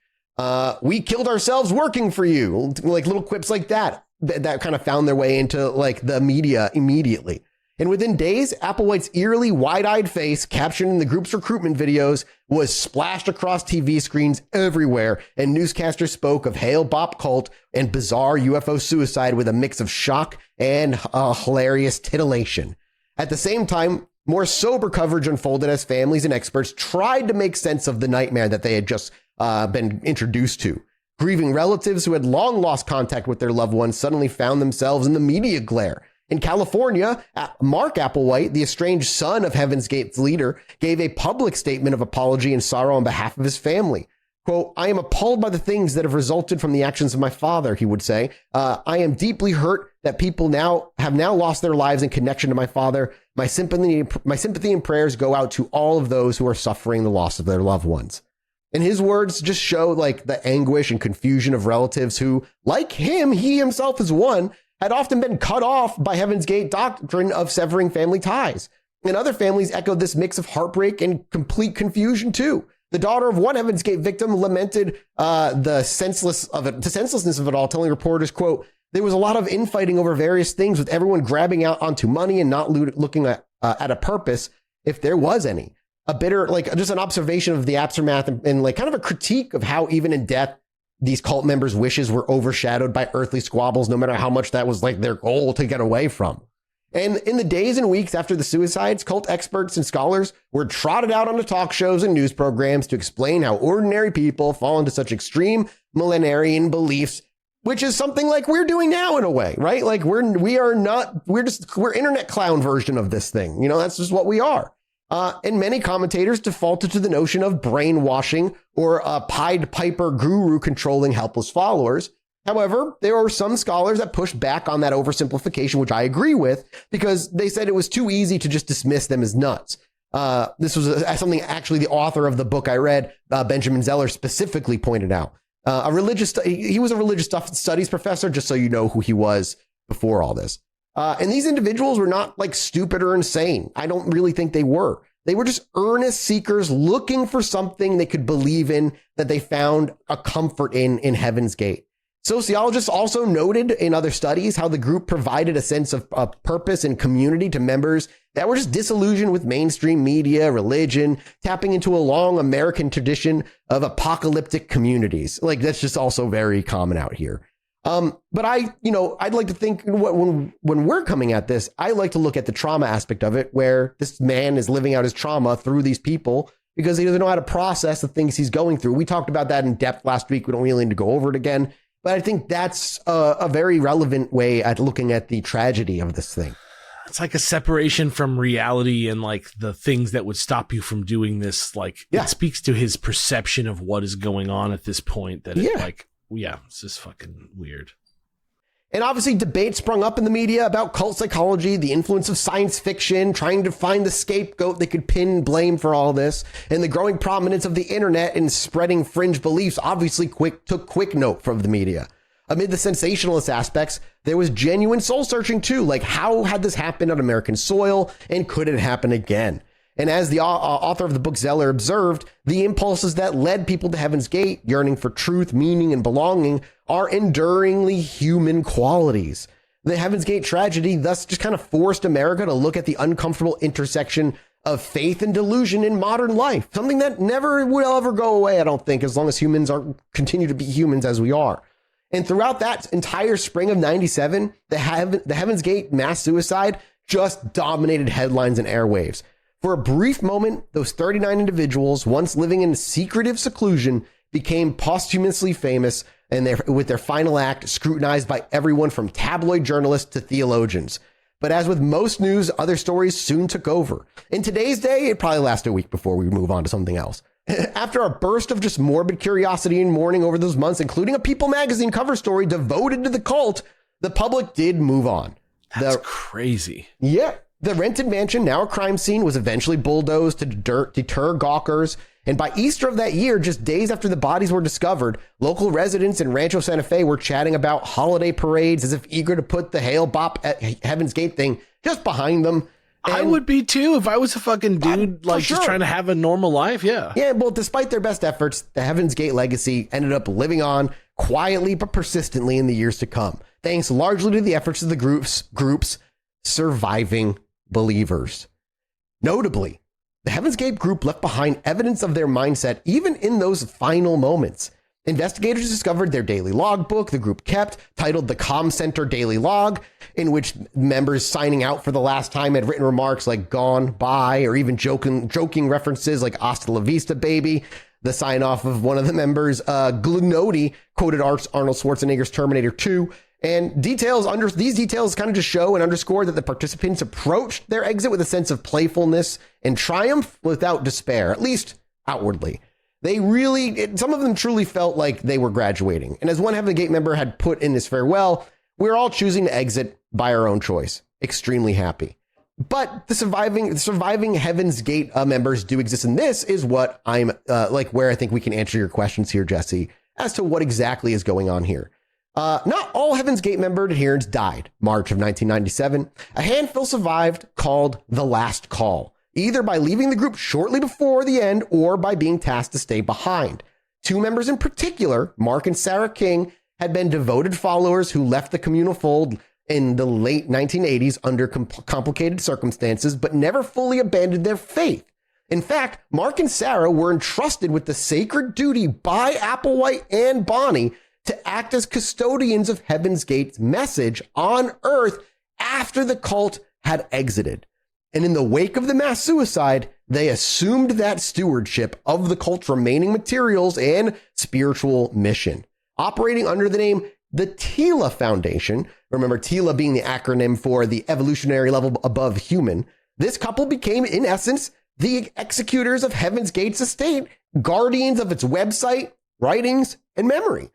We killed ourselves working for you. Like little quips like that kind of found their way into like the media immediately. And within days, Applewhite's eerily wide-eyed face, captured in the group's recruitment videos, was splashed across TV screens everywhere, and newscasters spoke of Hail-Bopp cult and bizarre UFO suicide with a mix of shock and hilarious titillation. At the same time, more sober coverage unfolded as families and experts tried to make sense of the nightmare that they had just been introduced to. Grieving relatives who had long lost contact with their loved ones suddenly found themselves in the media glare. In California, Mark Applewhite, the estranged son of Heaven's Gate's leader, gave a public statement of apology and sorrow on behalf of his family. Quote, I am appalled by the things that have resulted from the actions of my father, he would say. I am deeply hurt that people have lost their lives in connection to my father. My sympathy and prayers go out to all of those who are suffering the loss of their loved ones. And his words just show like the anguish and confusion of relatives who, like him, he himself is one, had often been cut off by Heaven's Gate doctrine of severing family ties. And other families echoed this mix of heartbreak and complete confusion too. The daughter of one Heaven's Gate victim lamented the senselessness of it all, telling reporters, quote, there was a lot of infighting over various things with everyone grabbing out onto money and not looking at a purpose, if there was any. A bitter, like just an observation of the aftermath and like kind of a critique of how even in death, these cult members' wishes were overshadowed by earthly squabbles, no matter how much that was like their goal to get away from. And in the days and weeks after the suicides, cult experts and scholars were trotted out onto talk shows and news programs to explain how ordinary people fall into such extreme millenarian beliefs, which is something like we're doing now in a way, right? Like we're internet clown version of this thing. You know, that's just what we are. And many commentators defaulted to the notion of brainwashing or a Pied Piper guru controlling helpless followers. However, there were some scholars that pushed back on that oversimplification, which I agree with, because they said it was too easy to just dismiss them as nuts. This was something actually the author of the book I read, Benjamin Zeller, specifically pointed out. He was a religious studies professor, just so you know who he was before all this. And these individuals were not like stupid or insane. I don't really think they were. They were just earnest seekers looking for something they could believe in, that they found a comfort in Heaven's Gate. Sociologists also noted in other studies how the group provided a sense of purpose and community to members that were just disillusioned with mainstream media, religion, tapping into a long American tradition of apocalyptic communities. Like that's just also very common out here. But I'd like to think when we're coming at this, I like to look at the trauma aspect of it, where this man is living out his trauma through these people because he doesn't know how to process the things he's going through. We talked about that in depth last week. We don't really need to go over it again, but I think that's a very relevant way at looking at the tragedy of this thing. It's like a separation from reality and like the things that would stop you from doing this. Like it speaks to his perception of what is going on at this point that it's just fucking weird. And obviously debate sprung up in the media about cult psychology, the influence of science fiction, trying to find the scapegoat they could pin blame for all this, and the growing prominence of the internet in spreading fringe beliefs obviously took quick note from the media. Amid the sensationalist aspects, there was genuine soul searching too, like how had this happened on American soil and could it happen again? And as the author of the book Zeller observed, the impulses that led people to Heaven's Gate, yearning for truth, meaning, and belonging, are enduringly human qualities. The Heaven's Gate tragedy thus just kind of forced America to look at the uncomfortable intersection of faith and delusion in modern life, something that never will ever go away, I don't think, as long as humans continue to be humans as we are. And throughout that entire spring of 97, the Heaven's Gate mass suicide just dominated headlines and airwaves. For a brief moment, those 39 individuals, once living in secretive seclusion, became posthumously famous, and with their final act scrutinized by everyone from tabloid journalists to theologians. But as with most news, other stories soon took over. In today's day, it probably lasts a week before we move on to something else. After a burst of just morbid curiosity and mourning over those months, including a People magazine cover story devoted to the cult, the public did move on. That's crazy. Yeah. The rented mansion, now a crime scene, was eventually bulldozed to deter gawkers. And by Easter of that year, just days after the bodies were discovered, local residents in Rancho Santa Fe were chatting about holiday parades as if eager to put the Hail-Bopp at Heaven's Gate thing just behind them. I would be too if I was a fucking dude like just trying to have a normal life. Yeah. Yeah, well, despite their best efforts, the Heaven's Gate legacy ended up living on quietly but persistently in the years to come, thanks largely to the efforts of the group's surviving believers. Notably, the Heaven's Gate group left behind evidence of their mindset even in those final moments. Investigators discovered their daily logbook the group kept, titled the Com Center Daily Log, in which members signing out for the last time had written remarks like "gone by" or even joking references like "hasta la vista, baby." The sign off of one of the members, Chilluminati, quoted Arnold Schwarzenegger's Terminator 2. And these details kind of just show and underscore that the participants approached their exit with a sense of playfulness and triumph without despair, at least outwardly. Some of them truly felt like they were graduating. And as one Heaven's Gate member had put in his farewell, we're all choosing to exit by our own choice. Extremely happy. But the surviving Heaven's Gate members do exist. And this is what I'm where I think we can answer your questions here, Jesse, as to what exactly is going on here. Not all Heaven's Gate member adherents died. March of 1997, a handful survived, called the Last Call, either by leaving the group shortly before the end or by being tasked to stay behind. Two members in particular, Mark and Sarah King, had been devoted followers who left the communal fold in the late 1980s under complicated circumstances, but never fully abandoned their faith. In fact, Mark and Sarah were entrusted with the sacred duty by Applewhite and Bonnie to act as custodians of Heaven's Gate's message on Earth after the cult had exited. And in the wake of the mass suicide, they assumed that stewardship of the cult's remaining materials and spiritual mission. Operating under the name the Tila Foundation, remember Tila being the acronym for the evolutionary level above human, this couple became, in essence, the executors of Heaven's Gate's estate, guardians of its website, writings, and memory.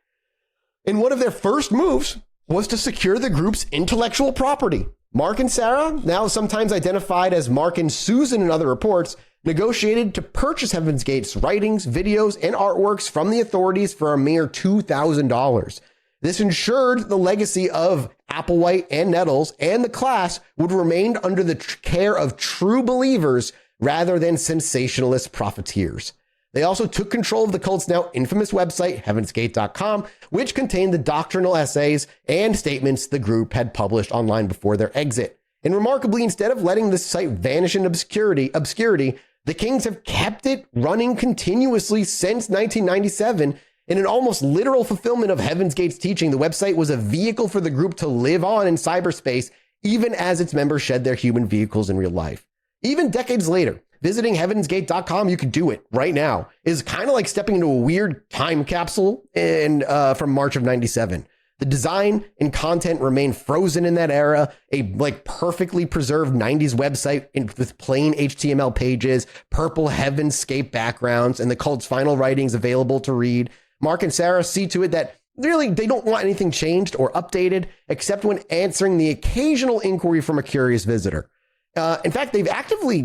And one of their first moves was to secure the group's intellectual property. Mark and Sarah, now sometimes identified as Mark and Susan in other reports, negotiated to purchase Heaven's Gate's writings, videos, and artworks from the authorities for a mere $2,000. This ensured the legacy of Applewhite and Nettles and the class would remain under the care of true believers rather than sensationalist profiteers. They also took control of the cult's now infamous website, heavensgate.com, which contained the doctrinal essays and statements the group had published online before their exit. And remarkably, instead of letting the site vanish in obscurity, the Kings have kept it running continuously since 1997. In an almost literal fulfillment of Heaven's Gate's teaching, the website was a vehicle for the group to live on in cyberspace, even as its members shed their human vehicles in real life. Even decades later, visiting heavensgate.com, you can do it right now, is kind of like stepping into a weird time capsule from March of 97. The design and content remain frozen in that era, a perfectly preserved 90s website with plain HTML pages, purple Heavenscape backgrounds, and the cult's final writings available to read. Mark and Sarah see to it that really they don't want anything changed or updated, except when answering the occasional inquiry from a curious visitor. In fact, they actively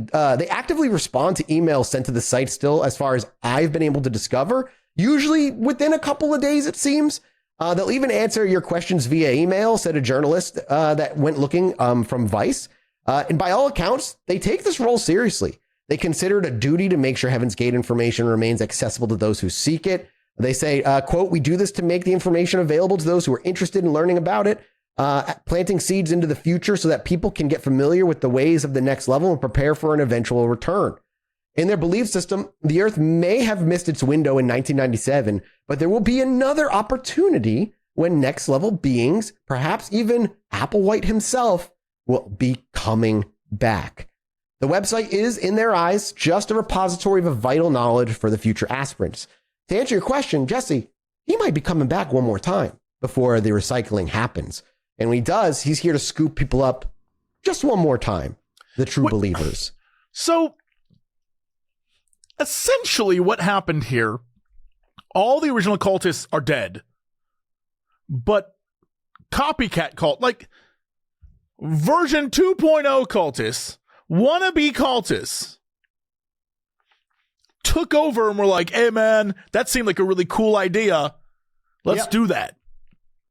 respond to emails sent to the site still, as far as I've been able to discover, usually within a couple of days, it seems. They'll even answer your questions via email, said a journalist that went looking from Vice. And by all accounts, they take this role seriously. They consider it a duty to make sure Heaven's Gate information remains accessible to those who seek it. They say, quote, "We do this to make the information available to those who are interested in learning about it, planting seeds into the future so that people can get familiar with the ways of the next level and prepare for an eventual return." In their belief system, the Earth may have missed its window in 1997, but there will be another opportunity when next level beings, perhaps even Applewhite himself, will be coming back. The website is, in their eyes, just a repository of vital knowledge for the future aspirants. To answer your question, Jesse, he might be coming back one more time before the recycling happens. And when he does, he's here to scoop people up just one more time, the true believers. So, essentially what happened here, all the original cultists are dead, but copycat cult, like version 2.0 cultists, wannabe cultists, took over and were like, "Hey man, that seemed like a really cool idea. Let's do that."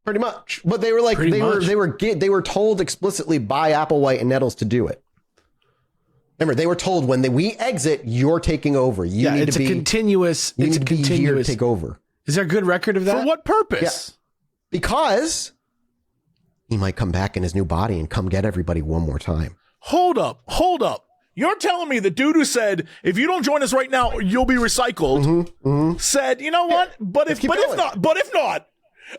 Pretty much. But they were like, they were told explicitly by Applewhite and Nettles to do it. Remember, they were told when we exit, you're taking over. You need it's to be a continuous. You It's need a to be here to continuous. take over. Is there a good record of that? For what purpose? Because he might come back in his new body and come get everybody one more time. Hold up. You're telling me the dude who said, if you don't join us right now, you'll be recycled, said, you know what? But if not,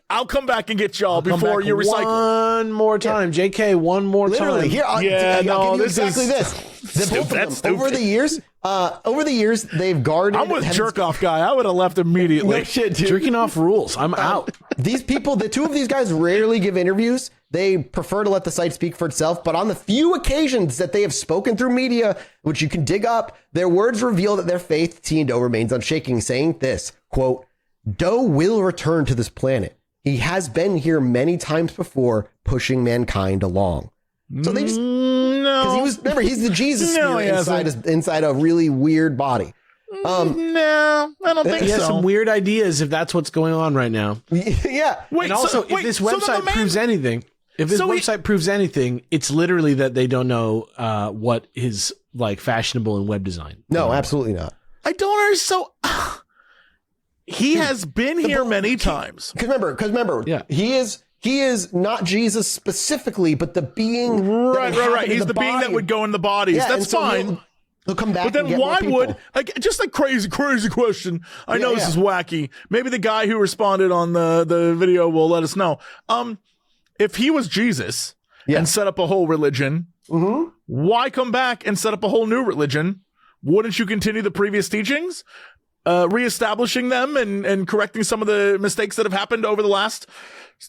I'll come back and get y'all before you're recycled. One more time. JK, one more Literally, time. here, I'll give you exactly this. The both of them, over the years, they've guarded. I'm with jerk off guy. I would have left immediately. No shit, dude. Jerking off rules. I'm out. These people, the two of these guys rarely give interviews. They prefer to let the site speak for itself. But on the few occasions that they have spoken through media, which you can dig up, their words reveal that their faith in Doe remains unshaking, saying this, quote, Doe will return to this planet. He has been here many times before, pushing mankind along. So they just, because he's the Jesus spirit inside a really weird body. No, I don't think He has so. some weird ideas if that's what's going on right now. Yeah. Wait, And also, if this website proves anything, proves anything, it's literally that they don't know what is like fashionable in web design. No, absolutely not. I don't understand. So he has been here many times. Because remember, Yeah. he is not Jesus specifically, but the being. Right. He's the being that would go in the bodies. Yeah, That's and so fine. He'll come back. But then and get why more people. would, just like crazy question. I know this is wacky. Maybe the guy who responded on the video will let us know. If he was Jesus and set up a whole religion, why come back and set up a whole new religion? Wouldn't you continue the previous teachings? Reestablishing them and correcting some of the mistakes that have happened over the last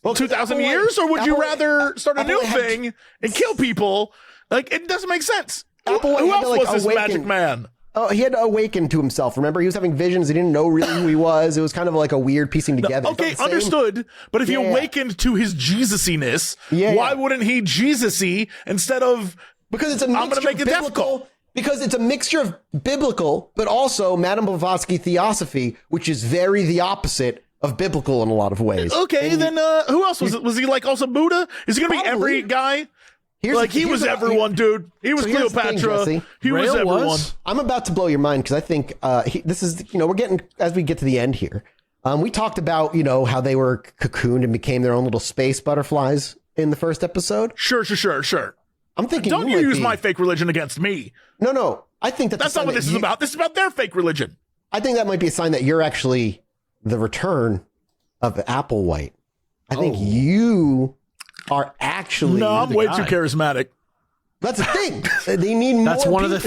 2,000 years? Or would you rather start a new thing and kill people? Like, it doesn't make sense. Who else was this magic man? Oh, he had to awaken to himself. Remember, he was having visions. He didn't know really who he was. It was kind of like a weird piecing together. Okay, understood. But if he awakened to his Jesus-iness, why wouldn't he Jesus-y instead of... Because it's a mixture I'm going to make it difficult. Because it's a mixture of biblical, but also Madame Blavatsky theosophy, which is very the opposite of biblical in a lot of ways. Okay, then who else was it? Was he like also Buddha? Is he going to be every guy? He was everyone, dude. He was Cleopatra. He was everyone. I'm about to blow your mind because I think this is, we're getting, as we get to the end here. We talked about, how they were cocooned and became their own little space butterflies in the first episode. Sure. I'm thinking, don't you use my fake religion against me. No. I think that's not what this is about. This is about their fake religion. I think that might be a sign that you're actually the return of Applewhite. I think you are actually. No, I'm way too charismatic. That's the thing. They need more. That's one of the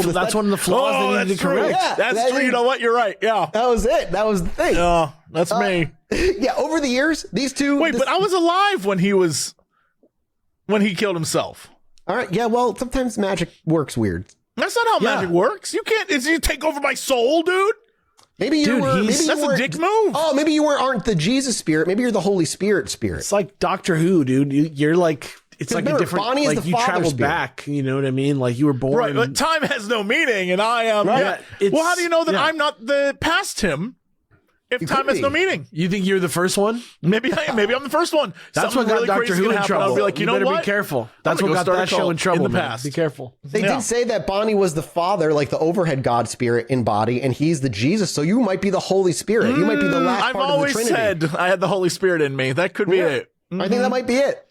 flaws they need to correct. Yeah, that's true. You know what? You're right. Yeah, that was it. That was the thing. Yeah, that's me. Yeah, over the years, these two. Wait, but I was alive when he killed himself. All right. Yeah. Well, sometimes magic works weird. That's not how magic works. You can't. You take over my soul, dude. Maybe you were. That's a dick move. Oh, maybe you aren't the Jesus spirit. Maybe you're the Holy Spirit. It's like Doctor Who, dude. You're like. It's like remember, a different. Bonnie is like the you father traveled spirit. back. You know what I mean? Like you were born. Right, but time has no meaning, and I am. Right. Well, how do you know that I'm not the past him? If time has no meaning, you think you're the first one? Maybe I am. Maybe I'm the first one. That's what got Doctor Who in trouble. I'll be like, you know better what? Be careful. That's what got that show in trouble. In the past. Be careful. They did say that Bonnie was the father, like the overhead God spirit in body, and he's the Jesus. So you might be the Holy Spirit. You might be the last I've part of the always Trinity. said I had the Holy Spirit in me. That could be it. I think that might be it.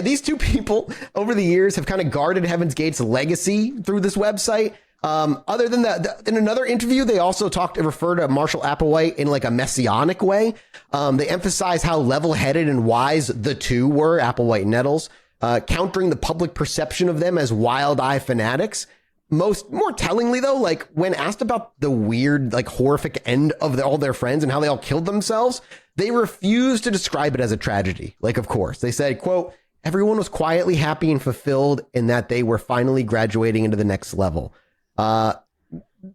These two people over the years have kind of guarded Heaven's Gate's legacy through this website. Other than that, in another interview, they also referred to Marshall Applewhite in like a messianic way. They emphasize how level-headed and wise the two were, Applewhite and Nettles, countering the public perception of them as wild-eye fanatics. More tellingly, though, like when asked about the weird, like horrific end of all their friends and how they all killed themselves, they refused to describe it as a tragedy. Like, of course, they said, quote, everyone was quietly happy and fulfilled in that they were finally graduating into the next level.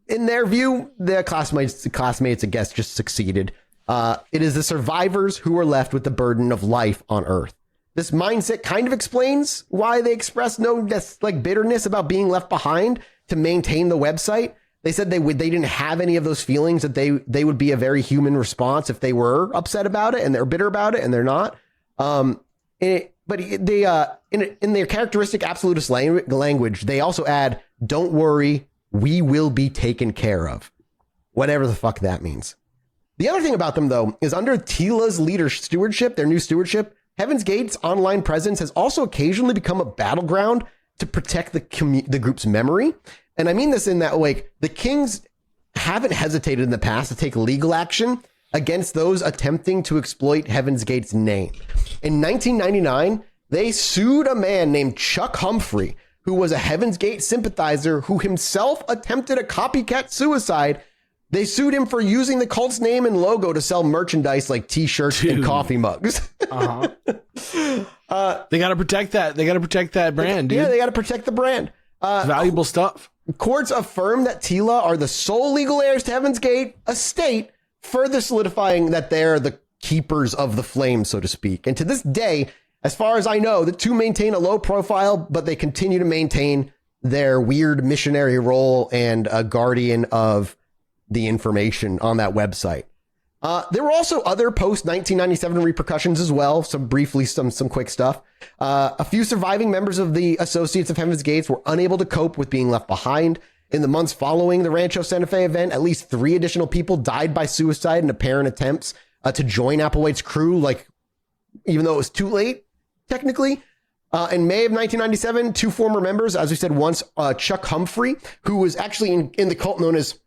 In their view, their classmates, I guess, just succeeded. It is the survivors who are left with the burden of life on Earth. This mindset kind of explains why they expressed no bitterness about being left behind to maintain the website. They said they didn't have any of those feelings, that they would be a very human response if they were upset about it and they're bitter about it and they're not. but they in their characteristic absolutist language, they also add, "Don't worry, we will be taken care of," whatever the fuck that means. The other thing about them, though, is under Tila's stewardship, their new stewardship, Heaven's Gate's online presence has also occasionally become a battleground to protect the group's memory. And I mean this in that, like, the Kings haven't hesitated in the past to take legal action against those attempting to exploit Heaven's Gate's name. In 1999, they sued a man named Chuck Humphrey, who was a Heaven's Gate sympathizer who himself attempted a copycat suicide. They sued him for using the cult's name and logo to sell merchandise like t-shirts and coffee mugs. They got to protect that. They got to protect that brand, dude. Yeah, they got to protect the brand. Valuable stuff. Courts affirm that Tila are the sole legal heirs to Heaven's Gate estate, further solidifying that they're the keepers of the flame, so to speak. And to this day, as far as I know, the two maintain a low profile, but they continue to maintain their weird missionary role and a guardian of the information on that website. There were also other post-1997 repercussions as well. Some quick stuff. A few surviving members of the Associates of Heaven's Gates were unable to cope with being left behind. In the months following the Rancho Santa Fe event, at least 3 additional people died by suicide in apparent attempts to join Applewhite's crew, like, even though it was too late, technically. In May of 1997, 2 former members, as we said once, Chuck Humphrey, who was actually in the cult known as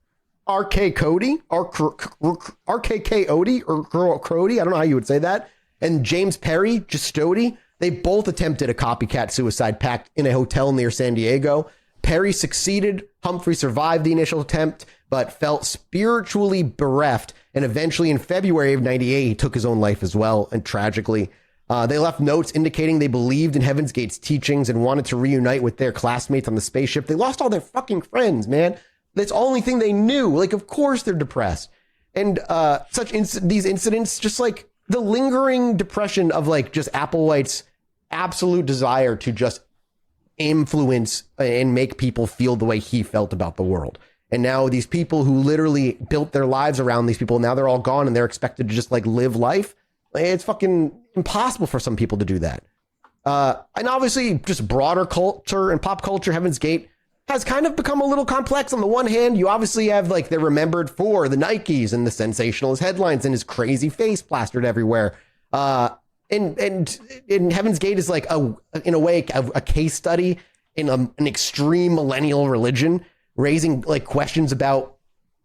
RK Cody, RKK Odie, or Crody, I don't know how you would say that, and James Perry Gestodi, they both attempted a copycat suicide pact in a hotel near San Diego. Perry succeeded. Humphrey survived the initial attempt, but felt spiritually bereft, and eventually in February of 98, he took his own life as well, and tragically. They left notes indicating they believed in Heaven's Gate's teachings and wanted to reunite with their classmates on the spaceship. They lost all their fucking friends, man. That's the only thing they knew. Like, of course they're depressed. And these incidents, just like the lingering depression of like just Applewhite's absolute desire to just influence and make people feel the way he felt about the world. And now these people who literally built their lives around these people, now they're all gone and they're expected to just like live life. It's fucking impossible for some people to do that. And obviously just broader culture and pop culture, Heaven's Gate has kind of become a little complex. On the one hand, you obviously have like they're remembered for the Nikes and the sensationalist headlines and his crazy face plastered everywhere. And Heaven's Gate is like in a way a case study in an extreme millennial religion, raising like questions about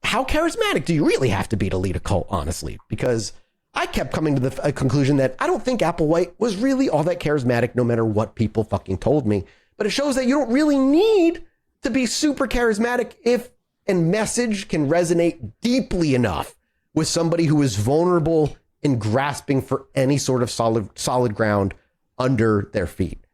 how charismatic do you really have to be to lead a cult, honestly? Because I kept coming to the conclusion that I don't think Applewhite was really all that charismatic, no matter what people fucking told me. But it shows that you don't really need to be super charismatic if a message can resonate deeply enough with somebody who is vulnerable and grasping for any sort of solid ground under their feet.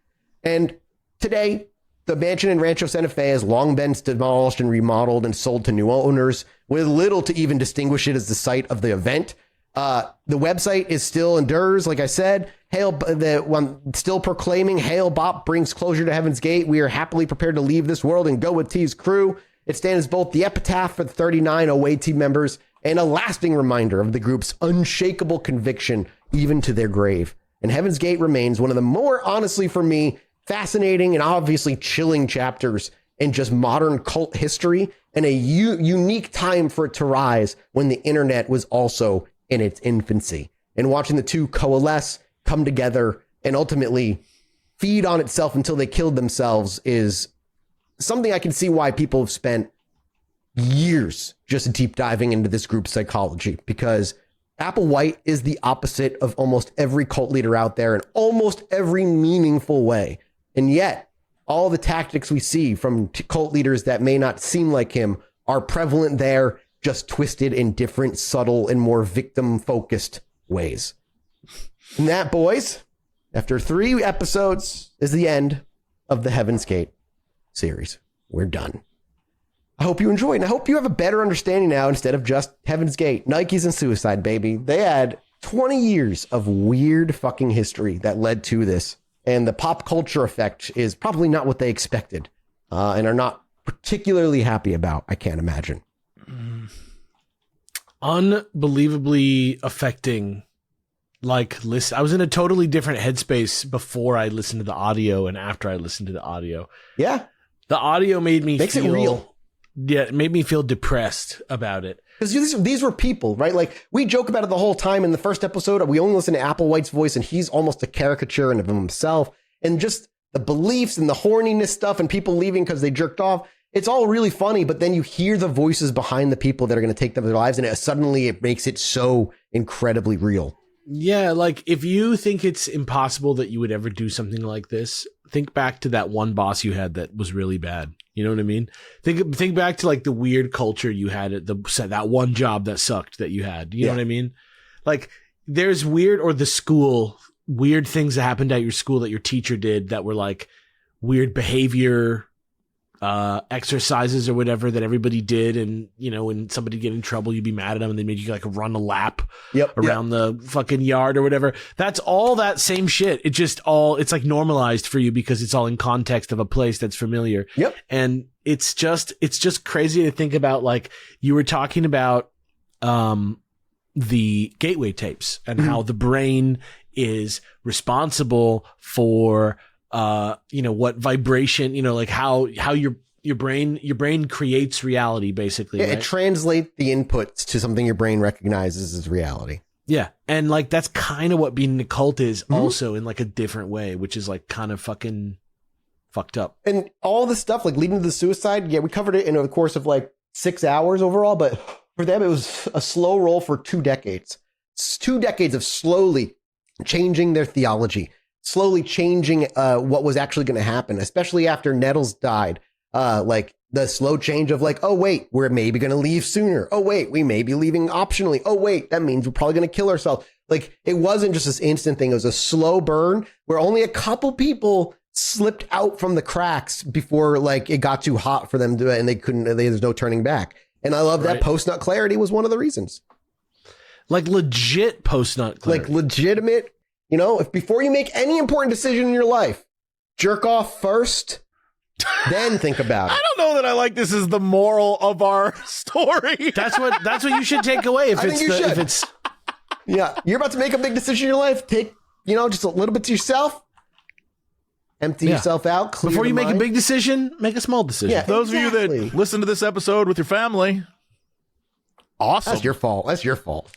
And today, the mansion in Rancho Santa Fe has long been demolished and remodeled and sold to new owners, with little to even distinguish it as the site of the event. The website is still endures, like I said. Still proclaiming Hail-Bopp brings closure to Heaven's Gate. We are happily prepared to leave this world and go with T's crew. It stands as both the epitaph for the 39 OA team members and a lasting reminder of the group's unshakable conviction, even to their grave. And Heaven's Gate remains one of the more, honestly for me, fascinating and obviously chilling chapters in just modern cult history, and a unique time for it to rise when the internet was also in its infancy. And watching the two coalesce, come together, and ultimately feed on itself until they killed themselves is something I can see why people have spent years just deep diving into this group's psychology, because Applewhite is the opposite of almost every cult leader out there in almost every meaningful way. And yet, all the tactics we see from cult leaders that may not seem like him are prevalent there, just twisted in different, subtle, and more victim-focused ways. And that, boys, after 3 episodes, is the end of the Heaven's Gate series. We're done. I hope you enjoyed, and I hope you have a better understanding now instead of just Heaven's Gate, Nikes, and suicide, baby. They had 20 years of weird fucking history that led to this, and the pop culture effect is probably not what they expected, and are not particularly happy about, I can't imagine. Unbelievably affecting like listen. I was in a totally different headspace before I listened to the audio and after I listened to the audio. Yeah. The audio made me Makes feel it real. Yeah, it made me feel depressed about it. Because these were people, right? Like, we joke about it the whole time. In the first episode, we only listen to Applewhite's voice, and he's almost a caricature of himself. And just the beliefs and the horniness stuff and people leaving because they jerked off. It's all really funny, but then you hear the voices behind the people that are going to take them their lives, and it makes it so incredibly real. Yeah, like if you think it's impossible that you would ever do something like this, think back to that one boss you had that was really bad. You know what I mean? Think back to like the weird culture you had at that one job that sucked that you had. You know what I mean? Like there's weird things that happened at your school that your teacher did that were like weird behavior exercises or whatever that everybody did, and you know, when somebody get in trouble, you'd be mad at them and they made you like run a lap around the fucking yard or whatever. That's all that same shit. It's like normalized for you because it's all in context of a place that's familiar. Yep. And it's just crazy to think about. Like you were talking about the gateway tapes and how the brain is responsible for what vibration, like how your brain creates reality, basically. Yeah, right? it translates the inputs to something your brain recognizes as reality. Yeah. And like, that's kind of what being an occult is also in like a different way, which is like kind of fucking fucked up. And all the stuff like leading to the suicide. Yeah. We covered it in the course of like 6 hours overall, but for them, it was a slow roll for 2 decades. It's 2 decades of slowly changing their theology, slowly changing what was actually going to happen, especially after Nettles died. Like the slow change of like, oh, wait, we're maybe going to leave sooner. Oh, wait, we may be leaving optionally. Oh, wait, that means we're probably going to kill ourselves. Like it wasn't just this instant thing. It was a slow burn where only a couple people slipped out from the cracks before like it got too hot for them to, and there's no turning back. And I love that post-nut clarity was one of the reasons. Like legit post-nut clarity. Like legitimate, if before you make any important decision in your life, jerk off first, then think about it. I don't know that I like this as the moral of our story. That's what you should take away. If it's yeah, you're about to make a big decision in your life. Take, just a little bit to yourself. Empty yourself out. Before you make a big decision, make a small decision. Yeah, those of you that listen to this episode with your family, awesome. That's your fault.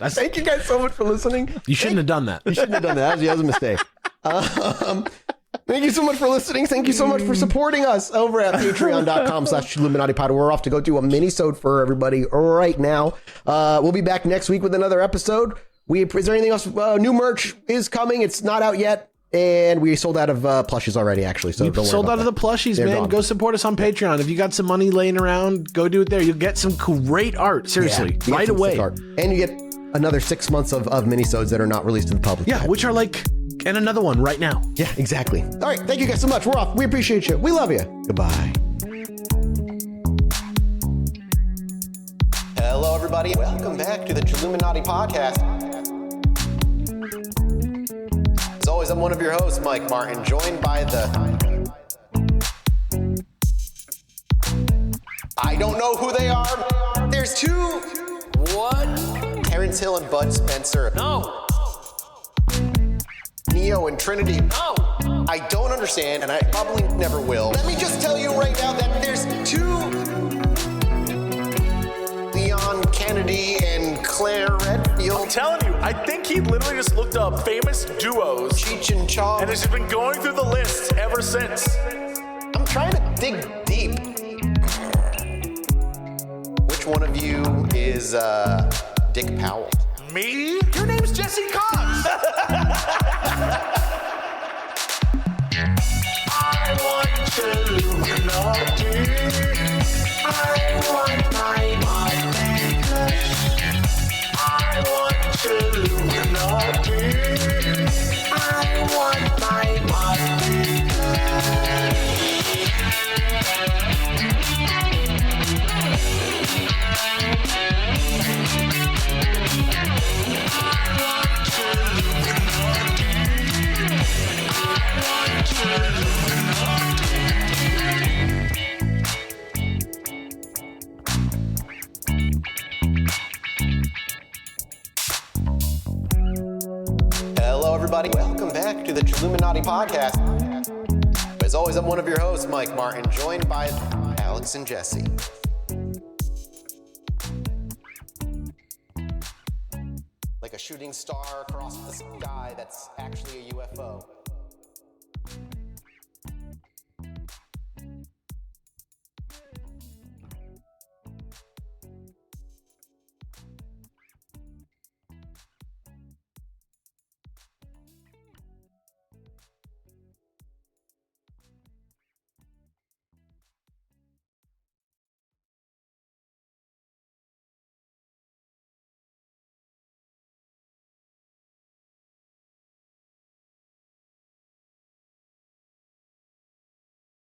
Thank you guys so much for listening. You shouldn't have done that. You shouldn't have done that. That was a mistake. Thank you so much for listening. Thank you so much for supporting us over at patreon.com/ChilluminatiPod. We're off to go do a mini-sode for everybody right now. We'll be back next week with another episode. Is there anything else? New merch is coming. It's not out yet. And we sold out of plushies already, actually. So we sold out of the plushies, They're man. Gone. Go support us on Patreon. If you got some money laying around, go do it there. You'll get some great art. Seriously, right away. And you get another 6 months of minisodes that are not released to the public. Yeah, which are like, and another one right now. Yeah, exactly. All right, thank you guys so much. We're off. We appreciate you. We love you. Goodbye. Hello, everybody. Welcome back to the Chilluminati podcast. As always, I'm one of your hosts, Mike Martin, joined by I don't know who they are. There's two. What? Terrence Hill and Bud Spencer. No. Neo and Trinity. No. I don't understand, and I probably never will. Let me just tell you right now that there's two Leon Kennedy and Claire Redfield. I'm telling you, I think he literally just looked up famous duos. Cheech and Chong. And has just been going through the list ever since. I'm trying to dig deep. Which one of you is Dick Powell? Me? Your name's Jesse Cox. I want Chilluminati. I want my I want Chilluminati. I want my I want Chilluminati. everybody. Welcome back to the Chilluminati podcast. As always, I'm one of your hosts, Mike Martin, joined by Alex and Jesse. Like a shooting star across the sky that's actually a UFO.